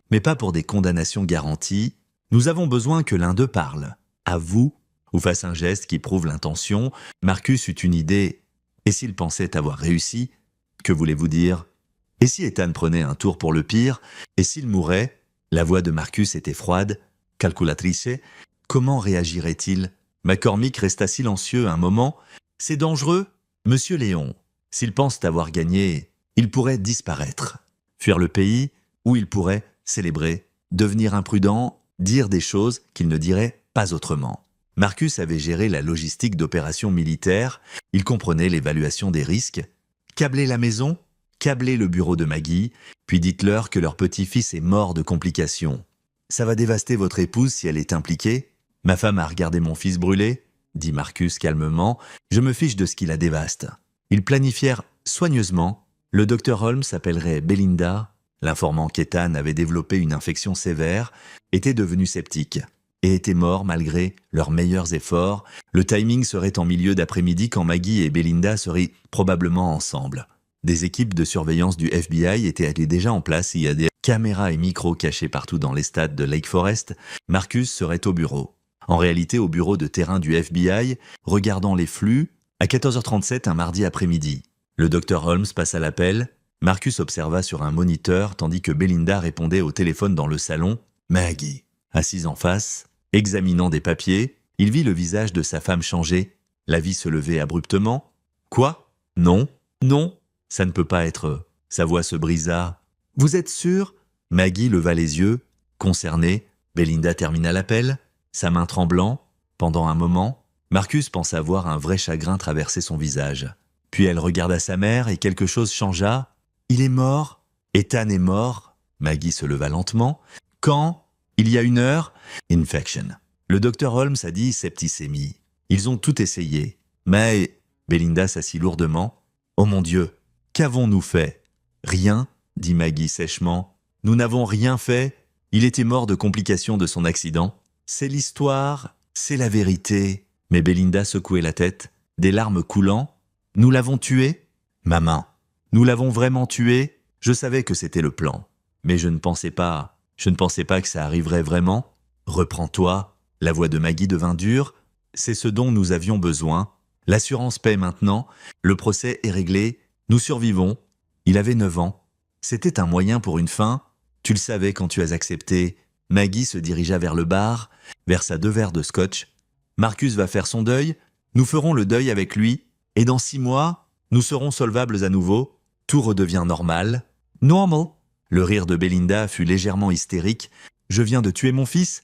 Mais pas pour des condamnations garanties. Nous avons besoin que l'un d'eux parle, avoue ou fasse un geste qui prouve l'intention. Marcus eut une idée. Et s'il pensait avoir réussi? Que voulez-vous dire? Et si Ethan prenait un tour pour le pire? Et s'il mourait? La voix de Marcus était froide, calculatrice. Comment réagirait-il? McCormick resta silencieux un moment. C'est dangereux, Monsieur Léon. S'ils pensent avoir gagné, ils pourraient disparaître, fuir le pays, ou ils pourraient célébrer, devenir imprudents, dire des choses qu'ils ne diraient pas autrement. Marcus avait géré la logistique d'opérations militaires, il comprenait l'évaluation des risques. Câbler la maison, câbler le bureau de Maggie, puis dites-leur que leur petit-fils est mort de complications. Ça va dévaster votre épouse si elle est impliquée. Ma femme a regardé mon fils brûler, dit Marcus calmement. Je me fiche de ce qui la dévaste. Ils planifièrent soigneusement. Le docteur Holmes appellerait Belinda, l'informant qu'Ethan avait développé une infection sévère, était devenu sceptique et était mort malgré leurs meilleurs efforts. Le timing serait en milieu d'après-midi quand Maggie et Belinda seraient probablement ensemble. Des équipes de surveillance du FBI étaient déjà en place. Il y a des caméras et micros cachés partout dans les stades de Lake Forest. Marcus serait au bureau. En réalité, au bureau de terrain du FBI, regardant les flux, à 14h37 un mardi après-midi. Le docteur Holmes passa l'appel. Marcus observa sur un moniteur tandis que Belinda répondait au téléphone dans le salon. Maggie, assise en face, examinant des papiers, il vit le visage de sa femme changer. La vie se levait abruptement. Quoi? Non, non, ça ne peut pas être. Sa voix se brisa. Vous êtes sûr? Maggie leva les yeux, concernée. Belinda termina l'appel, sa main tremblant. Pendant un moment, Marcus pensa voir un vrai chagrin traverser son visage. Puis elle regarda sa mère et quelque chose changea. Il est mort. Ethan est mort. Maggie se leva lentement. Quand? Il y a 1 heure. Infection. Le docteur Holmes a dit septicémie. Ils ont tout essayé. Mais Belinda s'assit lourdement. Oh mon Dieu, qu'avons-nous fait? Rien, dit Maggie sèchement. Nous n'avons rien fait. Il était mort de complications de son accident. C'est l'histoire, c'est la vérité. Mais Belinda secouait la tête, des larmes coulant. Nous l'avons tué? Maman, nous l'avons vraiment tué? Je savais que c'était le plan. Mais je ne pensais pas que ça arriverait vraiment. Reprends-toi. La voix de Maggie devint dure. C'est ce dont nous avions besoin. L'assurance paie maintenant. Le procès est réglé. Nous survivons. Il avait 9 ans. C'était un moyen pour une fin. Tu le savais quand tu as accepté. Maggie se dirigea vers le bar, versa 2 verres de scotch. Marcus va faire son deuil. Nous ferons le deuil avec lui. Et dans 6 mois, nous serons solvables à nouveau. Tout redevient normal. Normal. Le rire de Belinda fut légèrement hystérique. Je viens de tuer mon fils.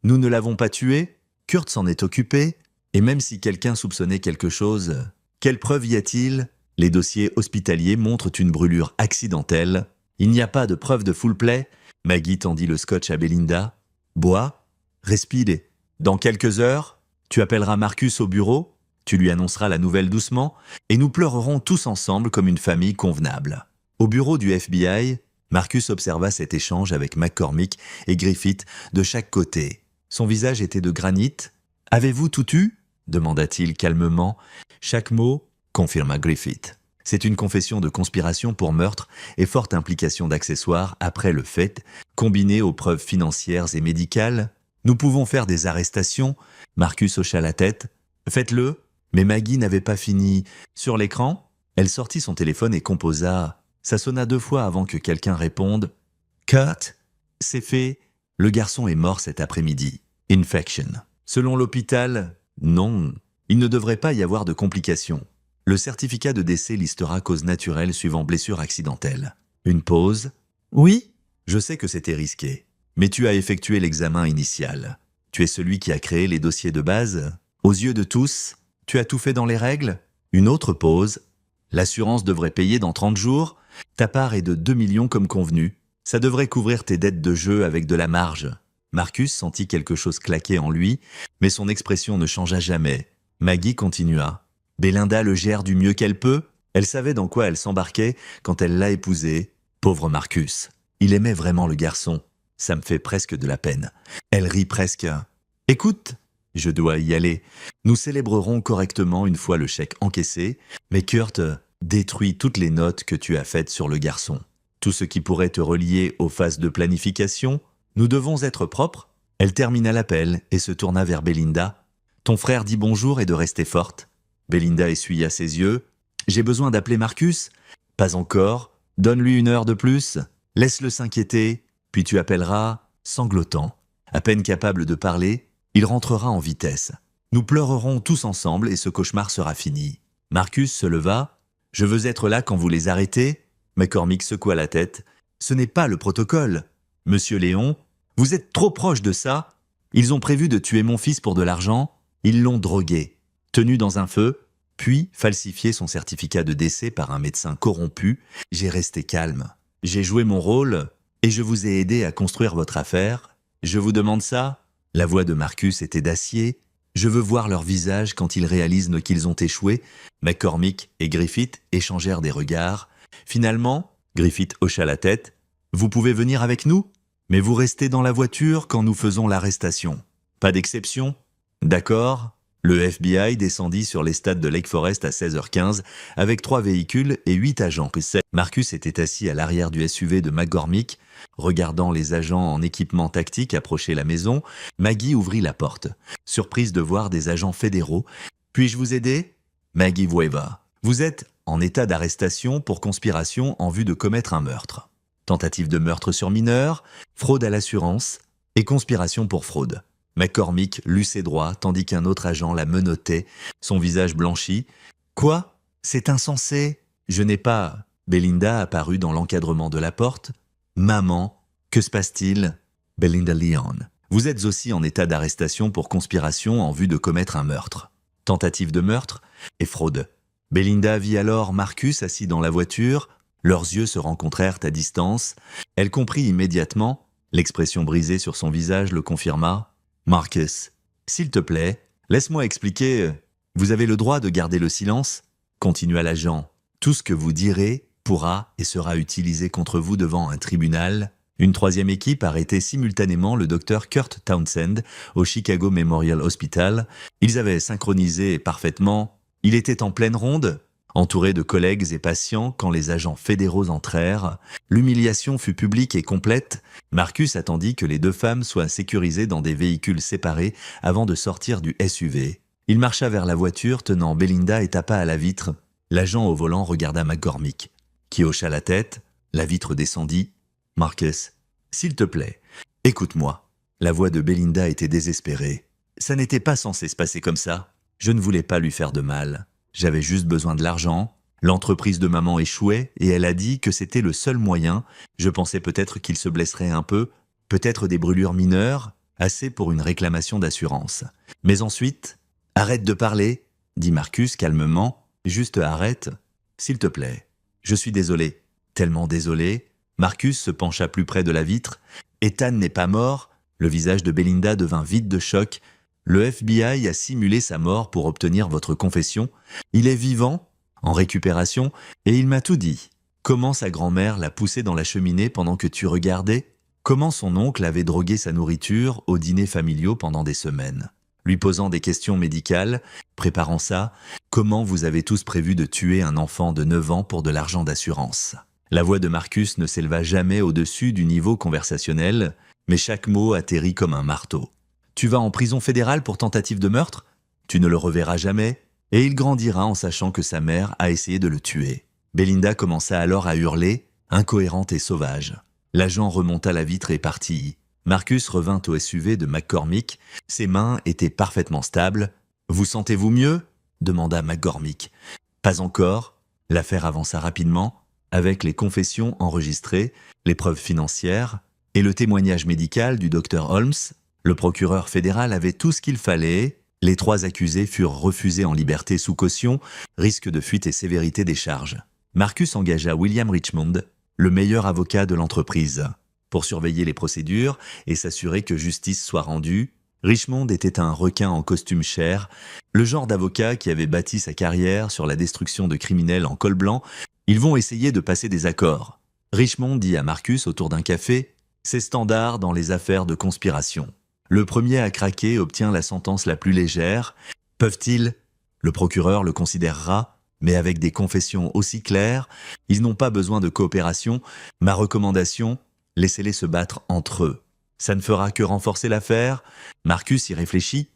Nous ne l'avons pas tué. Kurt s'en est occupé. Et même si quelqu'un soupçonnait quelque chose, quelle preuve y a-t-il? Les dossiers hospitaliers montrent une brûlure accidentelle. Il n'y a pas de preuve de full play. Maggie tendit le scotch à Belinda. Bois. Respire. Dans quelques heures, tu appelleras Marcus au bureau. Tu lui annonceras la nouvelle doucement. Et nous pleurerons tous ensemble comme une famille convenable. Au bureau du FBI, Marcus observa cet échange avec McCormick et Griffith de chaque côté. Son visage était de granit. « Avez-vous tout eu ?» demanda-t-il calmement. « Chaque mot, » confirma Griffith. « C'est une confession de conspiration pour meurtre et forte implication d'accessoires après le fait, combinée aux preuves financières et médicales. Nous pouvons faire des arrestations. » Marcus hocha la tête. « Faites-le. » Mais Maggie n'avait pas fini. Sur l'écran, elle sortit son téléphone et composa. Ça sonna 2 fois avant que quelqu'un réponde. « Kurt, c'est fait. Le garçon est mort cet après-midi. Infection. Selon l'hôpital, non, il ne devrait pas y avoir de complications. Le certificat de décès listera cause naturelle suivant blessure accidentelle. » Une pause. « Oui, je sais que c'était risqué, mais tu as effectué l'examen initial. Tu es celui qui a créé les dossiers de base. Aux yeux de tous, tu as tout fait dans les règles. » Une autre pause. « L'assurance devrait payer dans 30 jours. Ta part est de 2 millions comme convenu. Ça devrait couvrir tes dettes de jeu avec de la marge. » Marcus sentit quelque chose claquer en lui, mais son expression ne changea jamais. Maggie continua. « Belinda le gère du mieux qu'elle peut. Elle savait dans quoi elle s'embarquait quand elle l'a épousé. Pauvre Marcus. Il aimait vraiment le garçon. Ça me fait presque de la peine. » Elle rit presque. « Écoute, je dois y aller. Nous célébrerons correctement une fois le chèque encaissé, mais Kurt détruit toutes les notes que tu as faites sur le garçon. tout ce qui pourrait te relier aux phases de planification. Nous devons être propres. Elle termina l'appel et se tourna vers Belinda. Ton frère dit bonjour et de rester forte. Belinda essuya ses yeux. J'ai besoin d'appeler Marcus? Pas encore. Donne-lui 1 heure de plus. Laisse-le s'inquiéter, puis tu appelleras, sanglotant. À peine capable de parler, il rentrera en vitesse. Nous pleurerons tous ensemble et ce cauchemar sera fini. Marcus se leva. Je veux être là quand vous les arrêtez. McCormick secoua la tête. Ce n'est pas le protocole. Monsieur Léon, vous êtes trop proche de ça. Ils ont prévu de tuer mon fils pour de l'argent. Ils l'ont drogué, tenu dans un feu, puis falsifié son certificat de décès par un médecin corrompu. J'ai resté calme. J'ai joué mon rôle et je vous ai aidé à construire votre affaire. Je vous demande ça? La voix de Marcus était d'acier. Je veux voir leur visage quand ils réalisent qu'ils ont échoué. McCormick et Griffith échangèrent des regards. Finalement, Griffith hocha la tête. Vous pouvez venir avec nous, mais vous restez dans la voiture quand nous faisons l'arrestation. Pas d'exception? D'accord. Le FBI descendit sur les stades de Lake Forest à 16h15 avec 3 véhicules et 8 agents. Marcus était assis à l'arrière du SUV de McCormick, regardant les agents en équipement tactique approcher la maison. Maggie ouvrit la porte, surprise de voir des agents fédéraux. « Puis-je vous aider ?» Maggie Vueva. « Vous êtes en état d'arrestation pour conspiration en vue de commettre un meurtre. Tentative de meurtre sur mineur, fraude à l'assurance et conspiration pour fraude. » McCormick lut ses droits tandis qu'un autre agent la menottait, son visage blanchi. « Quoi? C'est insensé. Je n'ai pas... » Belinda apparut dans l'encadrement de la porte. « Maman, que se passe-t-il » Belinda Leon. « Vous êtes aussi en état d'arrestation pour conspiration en vue de commettre un meurtre. Tentative de meurtre et fraude. » Belinda vit alors Marcus assis dans la voiture. Leurs yeux se rencontrèrent à distance. Elle comprit immédiatement. L'expression brisée sur son visage le confirma. « Marcus, s'il te plaît, laisse-moi expliquer. Vous avez le droit de garder le silence ?» Continua l'agent. « Tout ce que vous direz pourra et sera utilisé contre vous devant un tribunal. » Une 3e équipe arrêtait simultanément le docteur Kurt Townsend au Chicago Memorial Hospital. Ils avaient synchronisé parfaitement. Il était en pleine ronde, entouré de collègues et patients quand les agents fédéraux entrèrent. L'humiliation fut publique et complète. Marcus attendit que les 2 femmes soient sécurisées dans des véhicules séparés avant de sortir du SUV. Il marcha vers la voiture tenant Belinda et tapa à la vitre. L'agent au volant regarda McCormick, qui hocha la tête. La vitre descendit. « Marcus, s'il te plaît, écoute-moi. » La voix de Belinda était désespérée. « Ça n'était pas censé se passer comme ça. Je ne voulais pas lui faire de mal. J'avais juste besoin de l'argent. L'entreprise de maman échouait et elle a dit que c'était le seul moyen. Je pensais peut-être qu'il se blesserait un peu, peut-être des brûlures mineures, assez pour une réclamation d'assurance. Mais ensuite, « Arrête de parler, » dit Marcus calmement. « Juste arrête, s'il te plaît. Je suis désolé, tellement désolé. » Marcus se pencha plus près de la vitre. « Ethan n'est pas mort. » Le visage de Belinda devint vide de choc. « Le FBI a simulé sa mort pour obtenir votre confession. Il est vivant, en récupération, et il m'a tout dit. Comment sa grand-mère l'a poussé dans la cheminée pendant que tu regardais? Comment son oncle avait drogué sa nourriture aux dîners familiaux pendant des semaines? Lui posant des questions médicales, préparant ça, comment vous avez tous prévu de tuer un enfant de 9 ans pour de l'argent d'assurance? » La voix de Marcus ne s'éleva jamais au-dessus du niveau conversationnel, mais chaque mot atterrit comme un marteau. « Tu vas en prison fédérale pour tentative de meurtre? Tu ne le reverras jamais. » Et il grandira en sachant que sa mère a essayé de le tuer. Belinda commença alors à hurler, incohérente et sauvage. L'agent remonta la vitre et partit. Marcus revint au SUV de McCormick. Ses mains étaient parfaitement stables. « Vous sentez-vous mieux ?» demanda McCormick. « Pas encore. » L'affaire avança rapidement, avec les confessions enregistrées, les preuves financières et le témoignage médical du docteur Holmes. Le procureur fédéral avait tout ce qu'il fallait. Les 3 accusés furent refusés en liberté sous caution, risque de fuite et sévérité des charges. Marcus engagea William Richmond, le meilleur avocat de l'entreprise, pour surveiller les procédures et s'assurer que justice soit rendue. Richmond était un requin en costume chair, le genre d'avocat qui avait bâti sa carrière sur la destruction de criminels en col blanc. Ils vont essayer de passer des accords. Richmond dit à Marcus autour d'un café, c'est standard dans les affaires de conspiration. Le premier à craquer obtient la sentence la plus légère. Peuvent-ils? Le procureur le considérera. Mais avec des confessions aussi claires, ils n'ont pas besoin de coopération. Ma recommandation, laissez-les se battre entre eux. Ça ne fera que renforcer l'affaire. Marcus y réfléchit.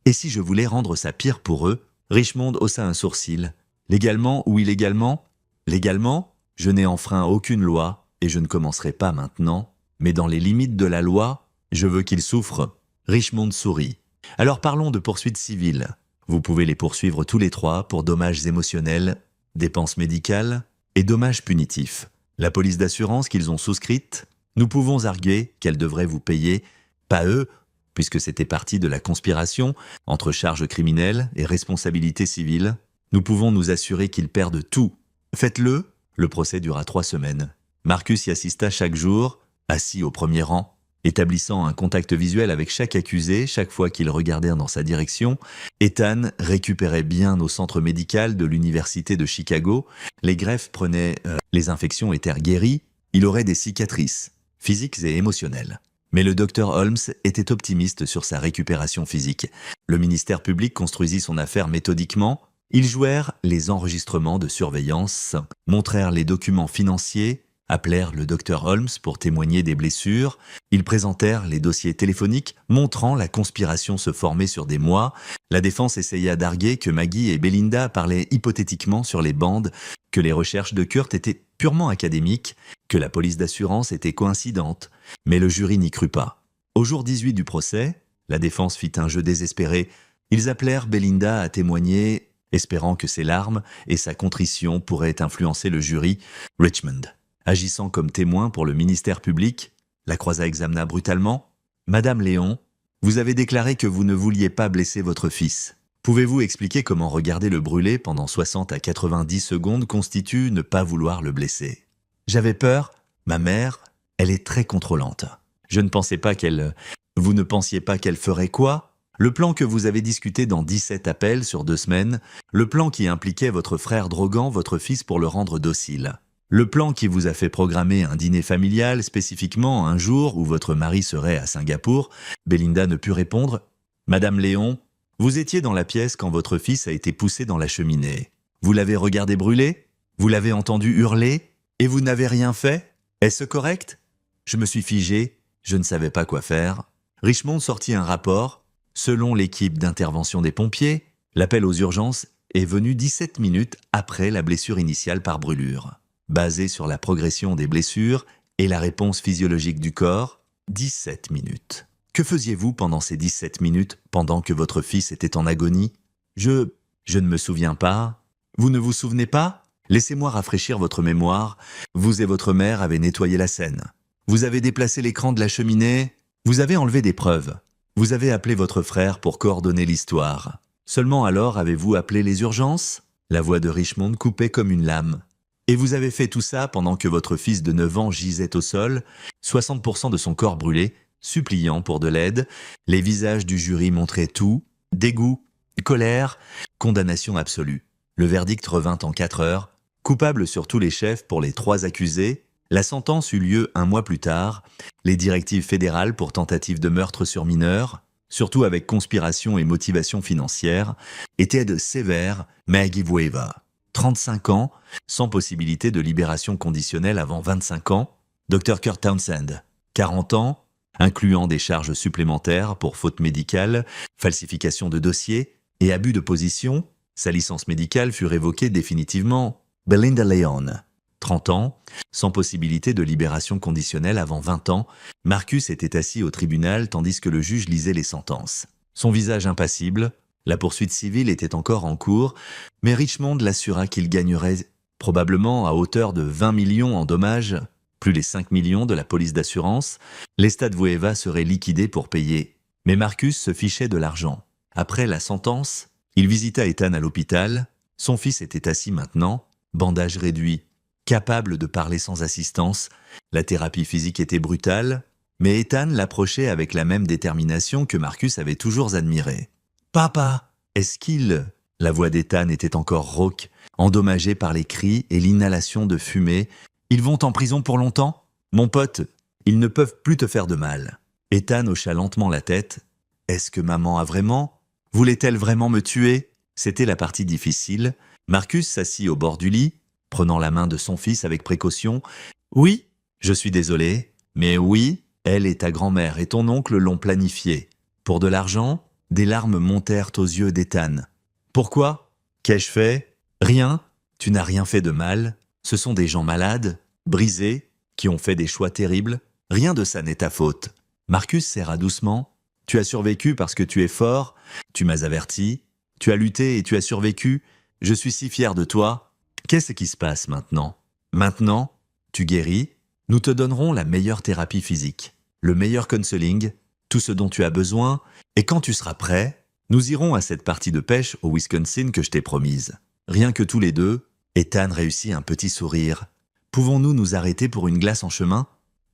Et si je voulais rendre ça pire pour eux? Richmond haussa un sourcil. Légalement ou illégalement? Légalement, je n'ai enfreint aucune loi et je ne commencerai pas maintenant. Mais dans les limites de la loi, je veux qu'ils souffrent. Richmond sourit. Alors parlons de poursuites civiles. Vous pouvez les poursuivre tous les trois pour dommages émotionnels, dépenses médicales et dommages punitifs. La police d'assurance qu'ils ont souscrite, nous pouvons arguer qu'elle devrait vous payer, pas eux, puisque c'était partie de la conspiration entre charges criminelles et responsabilités civiles. Nous pouvons nous assurer qu'ils perdent tout. Faites-le, le procès dura 3 semaines. Marcus y assista chaque jour, assis au premier rang, établissant un contact visuel avec chaque accusé chaque fois qu'il regardait dans sa direction. Ethan récupérait bien au centre médical de l'université de Chicago. Les greffes prenaient... les infections étaient guéries. Il aurait des cicatrices, physiques et émotionnelles. Mais le docteur Holmes était optimiste sur sa récupération physique. Le ministère public construisit son affaire méthodiquement. Ils jouèrent les enregistrements de surveillance, montrèrent les documents financiers, appelèrent le docteur Holmes pour témoigner des blessures. Ils présentèrent les dossiers téléphoniques montrant la conspiration se former sur des mois. La défense essaya d'arguer que Maggie et Belinda parlaient hypothétiquement sur les bandes, que les recherches de Kurt étaient purement académiques, que la police d'assurance était coïncidente. Mais le jury n'y crut pas. Au jour 18 du procès, la défense fit un jeu désespéré. Ils appelèrent Belinda à témoigner, espérant que ses larmes et sa contrition pourraient influencer le jury. Richmond, agissant comme témoin pour le ministère public, la croisa examena brutalement. « Madame Léon, vous avez déclaré que vous ne vouliez pas blesser votre fils. Pouvez-vous expliquer comment regarder le brûler pendant 60 à 90 secondes constitue ne pas vouloir le blesser? J'avais peur. Ma mère, elle est très contrôlante. Je ne pensais pas qu'elle... Vous ne pensiez pas qu'elle ferait quoi? Le plan que vous avez discuté dans 17 appels sur 2 semaines, le plan qui impliquait votre frère droguant votre fils pour le rendre docile. Le plan qui vous a fait programmer un dîner familial spécifiquement un jour où votre mari serait à Singapour. » Belinda ne put répondre. « Madame Léon, vous étiez dans la pièce quand votre fils a été poussé dans la cheminée. Vous l'avez regardé brûler? Vous l'avez entendu hurler? Et vous n'avez rien fait? Est-ce correct? » Je me suis figé, je ne savais pas quoi faire. Richmond sortit un rapport. Selon l'équipe d'intervention des pompiers, l'appel aux urgences est venu 17 minutes après la blessure initiale par brûlure. Basé sur la progression des blessures et la réponse physiologique du corps, 17 minutes. Que faisiez-vous pendant ces 17 minutes, pendant que votre fils était en agonie? Je ne me souviens pas. Vous ne vous souvenez pas? Laissez-moi rafraîchir votre mémoire. Vous et votre mère avez nettoyé la scène. Vous avez déplacé l'écran de la cheminée. Vous avez enlevé des preuves. Vous avez appelé votre frère pour coordonner l'histoire. Seulement alors avez-vous appelé les urgences? La voix de Richmond coupait comme une lame. Et vous avez fait tout ça pendant que votre fils de 9 ans gisait au sol, 60% de son corps brûlé, suppliant pour de l'aide. Les visages du jury montraient tout, dégoût, colère, condamnation absolue. Le verdict revint en 4 heures. Coupable sur tous les chefs pour les 3 accusés, la sentence eut lieu 1 mois plus tard. Les directives fédérales pour tentative de meurtre sur mineurs, surtout avec conspiration et motivation financière, étaient de sévères. Maggie Vueva, 35 ans, sans possibilité de libération conditionnelle avant 25 ans. Dr Kurt Townsend, 40 ans, incluant des charges supplémentaires pour faute médicale, falsification de dossier et abus de position. Sa licence médicale fut révoquée définitivement. Belinda Léon, 30 ans, sans possibilité de libération conditionnelle avant 20 ans. Marcus était assis au tribunal tandis que le juge lisait les sentences. Son visage impassible, la poursuite civile était encore en cours, mais Richmond l'assura qu'il gagnerait probablement à hauteur de 20 millions en dommages, plus les 5 millions de la police d'assurance. L'estat Vueva serait liquidé pour payer. Mais Marcus se fichait de l'argent. Après la sentence, il visita Ethan à l'hôpital. Son fils était assis maintenant, bandage réduit, capable de parler sans assistance. La thérapie physique était brutale, mais Ethan l'approchait avec la même détermination que Marcus avait toujours admirée. « Papa, est-ce qu'il... » La voix d'Ethan était encore rauque, endommagée par les cris et l'inhalation de fumée. « Ils vont en prison pour longtemps? Mon pote, ils ne peuvent plus te faire de mal. » Ethan hocha lentement la tête. « Est-ce que maman a vraiment... Voulait-elle vraiment me tuer? » C'était la partie difficile. Marcus s'assit au bord du lit, prenant la main de son fils avec précaution. « Oui, je suis désolé, mais oui, elle et ta grand-mère et ton oncle l'ont planifié. Pour de l'argent, des larmes montèrent aux yeux d'Ethan. « Pourquoi? Qu'ai-je fait? Rien. Tu n'as rien fait de mal. Ce sont des gens malades, brisés, qui ont fait des choix terribles. Rien de ça n'est ta faute. » Marcus serra doucement. « Tu as survécu parce que tu es fort. Tu m'as averti. Tu as lutté et tu as survécu. Je suis si fier de toi. Qu'est-ce qui se passe maintenant? Maintenant, tu guéris. Nous te donnerons la meilleure thérapie physique, le meilleur counseling, tout ce dont tu as besoin, et quand tu seras prêt, nous irons à cette partie de pêche au Wisconsin que je t'ai promise. » Rien que tous les deux, Ethan réussit un petit sourire. « Pouvons-nous nous arrêter pour une glace en chemin? »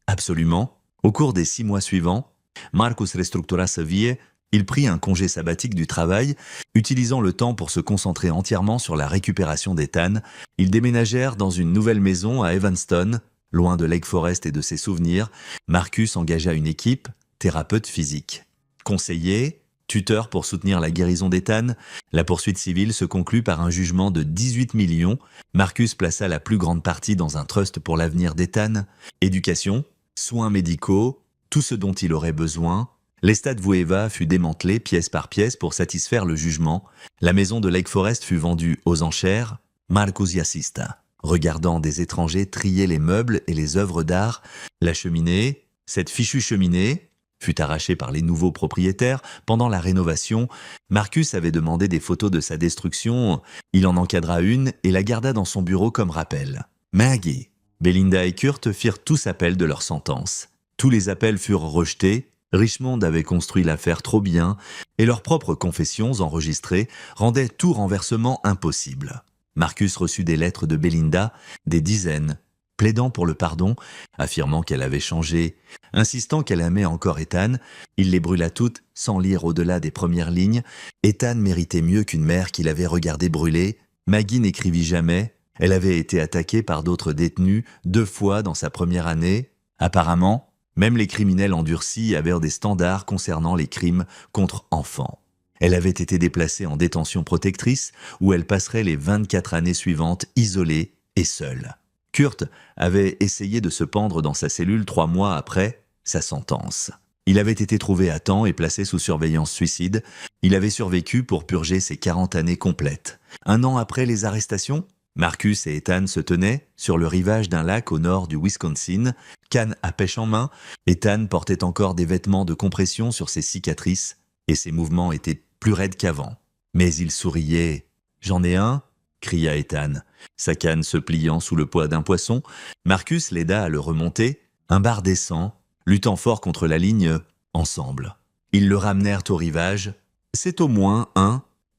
Absolument. Au cours des 6 mois suivants, Marcus restructura sa vie. Il prit un congé sabbatique du travail, utilisant le temps pour se concentrer entièrement sur la récupération d'Ethan. Ils déménagèrent dans une nouvelle maison à Evanston, loin de Lake Forest et de ses souvenirs. Marcus engagea une équipe, thérapeute physique. Conseiller, tuteur pour soutenir la guérison d'Ethan, la poursuite civile se conclut par un jugement de 18 millions. Marcus plaça la plus grande partie dans un trust pour l'avenir d'Ethan. Éducation, soins médicaux, tout ce dont il aurait besoin. L'estate Vueva fut démantelée pièce par pièce pour satisfaire le jugement. La maison de Lake Forest fut vendue aux enchères. Marcus y assista, regardant des étrangers trier les meubles et les œuvres d'art. La cheminée, cette fichue cheminée, fut arrachée par les nouveaux propriétaires. Pendant la rénovation, Marcus avait demandé des photos de sa destruction. Il en encadra une et la garda dans son bureau comme rappel. Maggie, Belinda et Kurt firent tous appel de leur sentence. Tous les appels furent rejetés. Richmond avait construit l'affaire trop bien et leurs propres confessions enregistrées rendaient tout renversement impossible. Marcus reçut des lettres de Belinda, des dizaines, plaidant pour le pardon, affirmant qu'elle avait changé, insistant qu'elle aimait encore Ethan. Il les brûla toutes sans lire au-delà des premières lignes. Ethan méritait mieux qu'une mère qu'il avait regardée brûler. Maggie n'écrivit jamais. Elle avait été attaquée par d'autres détenus 2 fois dans sa première année. Apparemment, même les criminels endurcis avaient des standards concernant les crimes contre enfants. Elle avait été déplacée en détention protectrice où elle passerait les 24 années suivantes isolée et seule. Kurt avait essayé de se pendre dans sa cellule 3 mois après sa sentence. Il avait été trouvé à temps et placé sous surveillance suicide. Il avait survécu pour purger ses 40 années complètes. 1 an après les arrestations, Marcus et Ethan se tenaient sur le rivage d'un lac au nord du Wisconsin, canne à pêche en main. Ethan portait encore des vêtements de compression sur ses cicatrices et ses mouvements étaient plus raides qu'avant. Mais il souriait. « J'en ai un !» cria Ethan, sa canne se pliant sous le poids d'un poisson. Marcus l'aida à le remonter. Un bar descend, luttant fort contre la ligne, ensemble. Ils le ramenèrent au rivage. « C'est au moins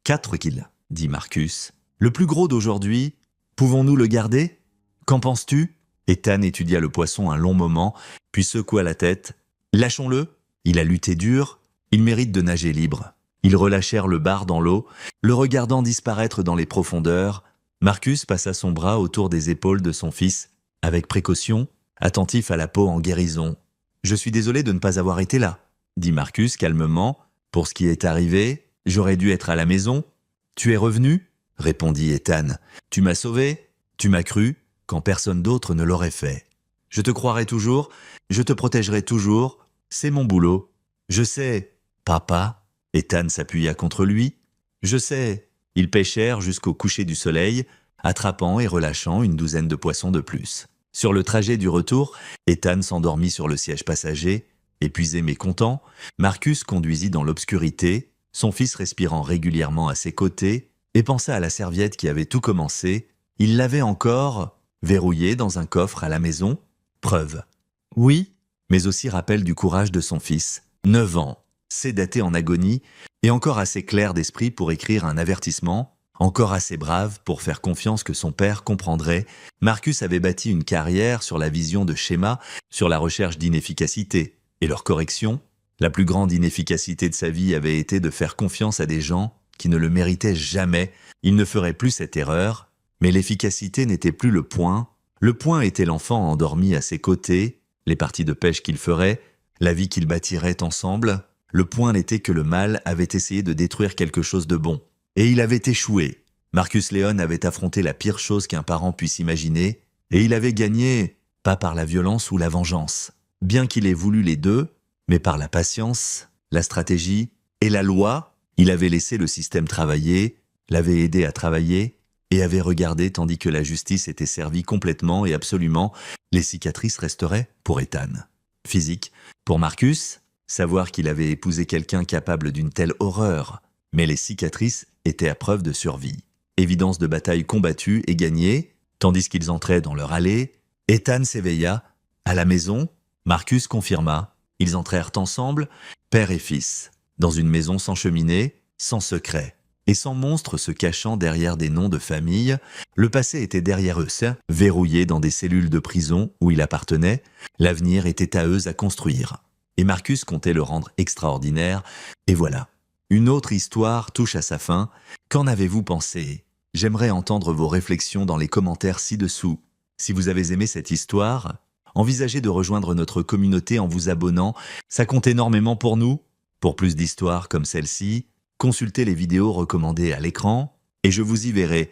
4 kills, dit Marcus. « Le plus gros d'aujourd'hui. Pouvons-nous le garder? Qu'en penses-tu » Ethan étudia le poisson un long moment, puis secoua la tête. « Lâchons-le. Il a lutté dur. Il mérite de nager libre. » Ils relâchèrent le bar dans l'eau, le regardant disparaître dans les profondeurs. Marcus passa son bras autour des épaules de son fils, avec précaution, attentif à la peau en guérison. « Je suis désolé de ne pas avoir été là, » dit Marcus calmement. « Pour ce qui est arrivé, j'aurais dû être à la maison. »« Tu es revenu ?» répondit Ethan. « Tu m'as sauvé, tu m'as cru, quand personne d'autre ne l'aurait fait. Je te croirai toujours, je te protégerai toujours, c'est mon boulot. Je sais, papa. » Ethan s'appuya contre lui. « Je sais. » Ils pêchèrent jusqu'au coucher du soleil, attrapant et relâchant une douzaine de poissons de plus. Sur le trajet du retour, Ethan s'endormit sur le siège passager. Épuisé mais content, Marcus conduisit dans l'obscurité, son fils respirant régulièrement à ses côtés, et pensa à la serviette qui avait tout commencé. Il l'avait encore verrouillée dans un coffre à la maison. Preuve. Oui, mais aussi rappel du courage de son fils. 9 ans. Sédaté en agonie, et encore assez clair d'esprit pour écrire un avertissement, encore assez brave pour faire confiance que son père comprendrait, Marcus avait bâti une carrière sur la vision de schémas, sur la recherche d'inefficacité et leur correction. La plus grande inefficacité de sa vie avait été de faire confiance à des gens qui ne le méritaient jamais. Il ne ferait plus cette erreur, mais l'efficacité n'était plus le point. Le point était l'enfant endormi à ses côtés, les parties de pêche qu'il ferait, la vie qu'ils bâtiraient ensemble. Le point n'était que le mal avait essayé de détruire quelque chose de bon. Et il avait échoué. Marcus Léon avait affronté la pire chose qu'un parent puisse imaginer, et il avait gagné, pas par la violence ou la vengeance, bien qu'il ait voulu les deux, mais par la patience, la stratégie et la loi. Il avait laissé le système travailler, l'avait aidé à travailler, et avait regardé tandis que la justice était servie complètement et absolument. Les cicatrices resteraient pour Ethan. Physique, pour Marcus, savoir qu'il avait épousé quelqu'un capable d'une telle horreur, mais les cicatrices étaient à preuve de survie. Évidence de bataille combattue et gagnée, tandis qu'ils entraient dans leur allée, Ethan s'éveilla. À la maison, Marcus confirma. Ils entrèrent ensemble, père et fils, dans une maison sans cheminée, sans secret, et sans monstre se cachant derrière des noms de famille. Le passé était derrière eux, verrouillé dans des cellules de prison où il appartenait. L'avenir était à eux à construire. Et Marcus comptait le rendre extraordinaire. Et voilà, une autre histoire touche à sa fin. Qu'en avez-vous pensé ? J'aimerais entendre vos réflexions dans les commentaires ci-dessous. Si vous avez aimé cette histoire, envisagez de rejoindre notre communauté en vous abonnant. Ça compte énormément pour nous. Pour plus d'histoires comme celle-ci, consultez les vidéos recommandées à l'écran et je vous y verrai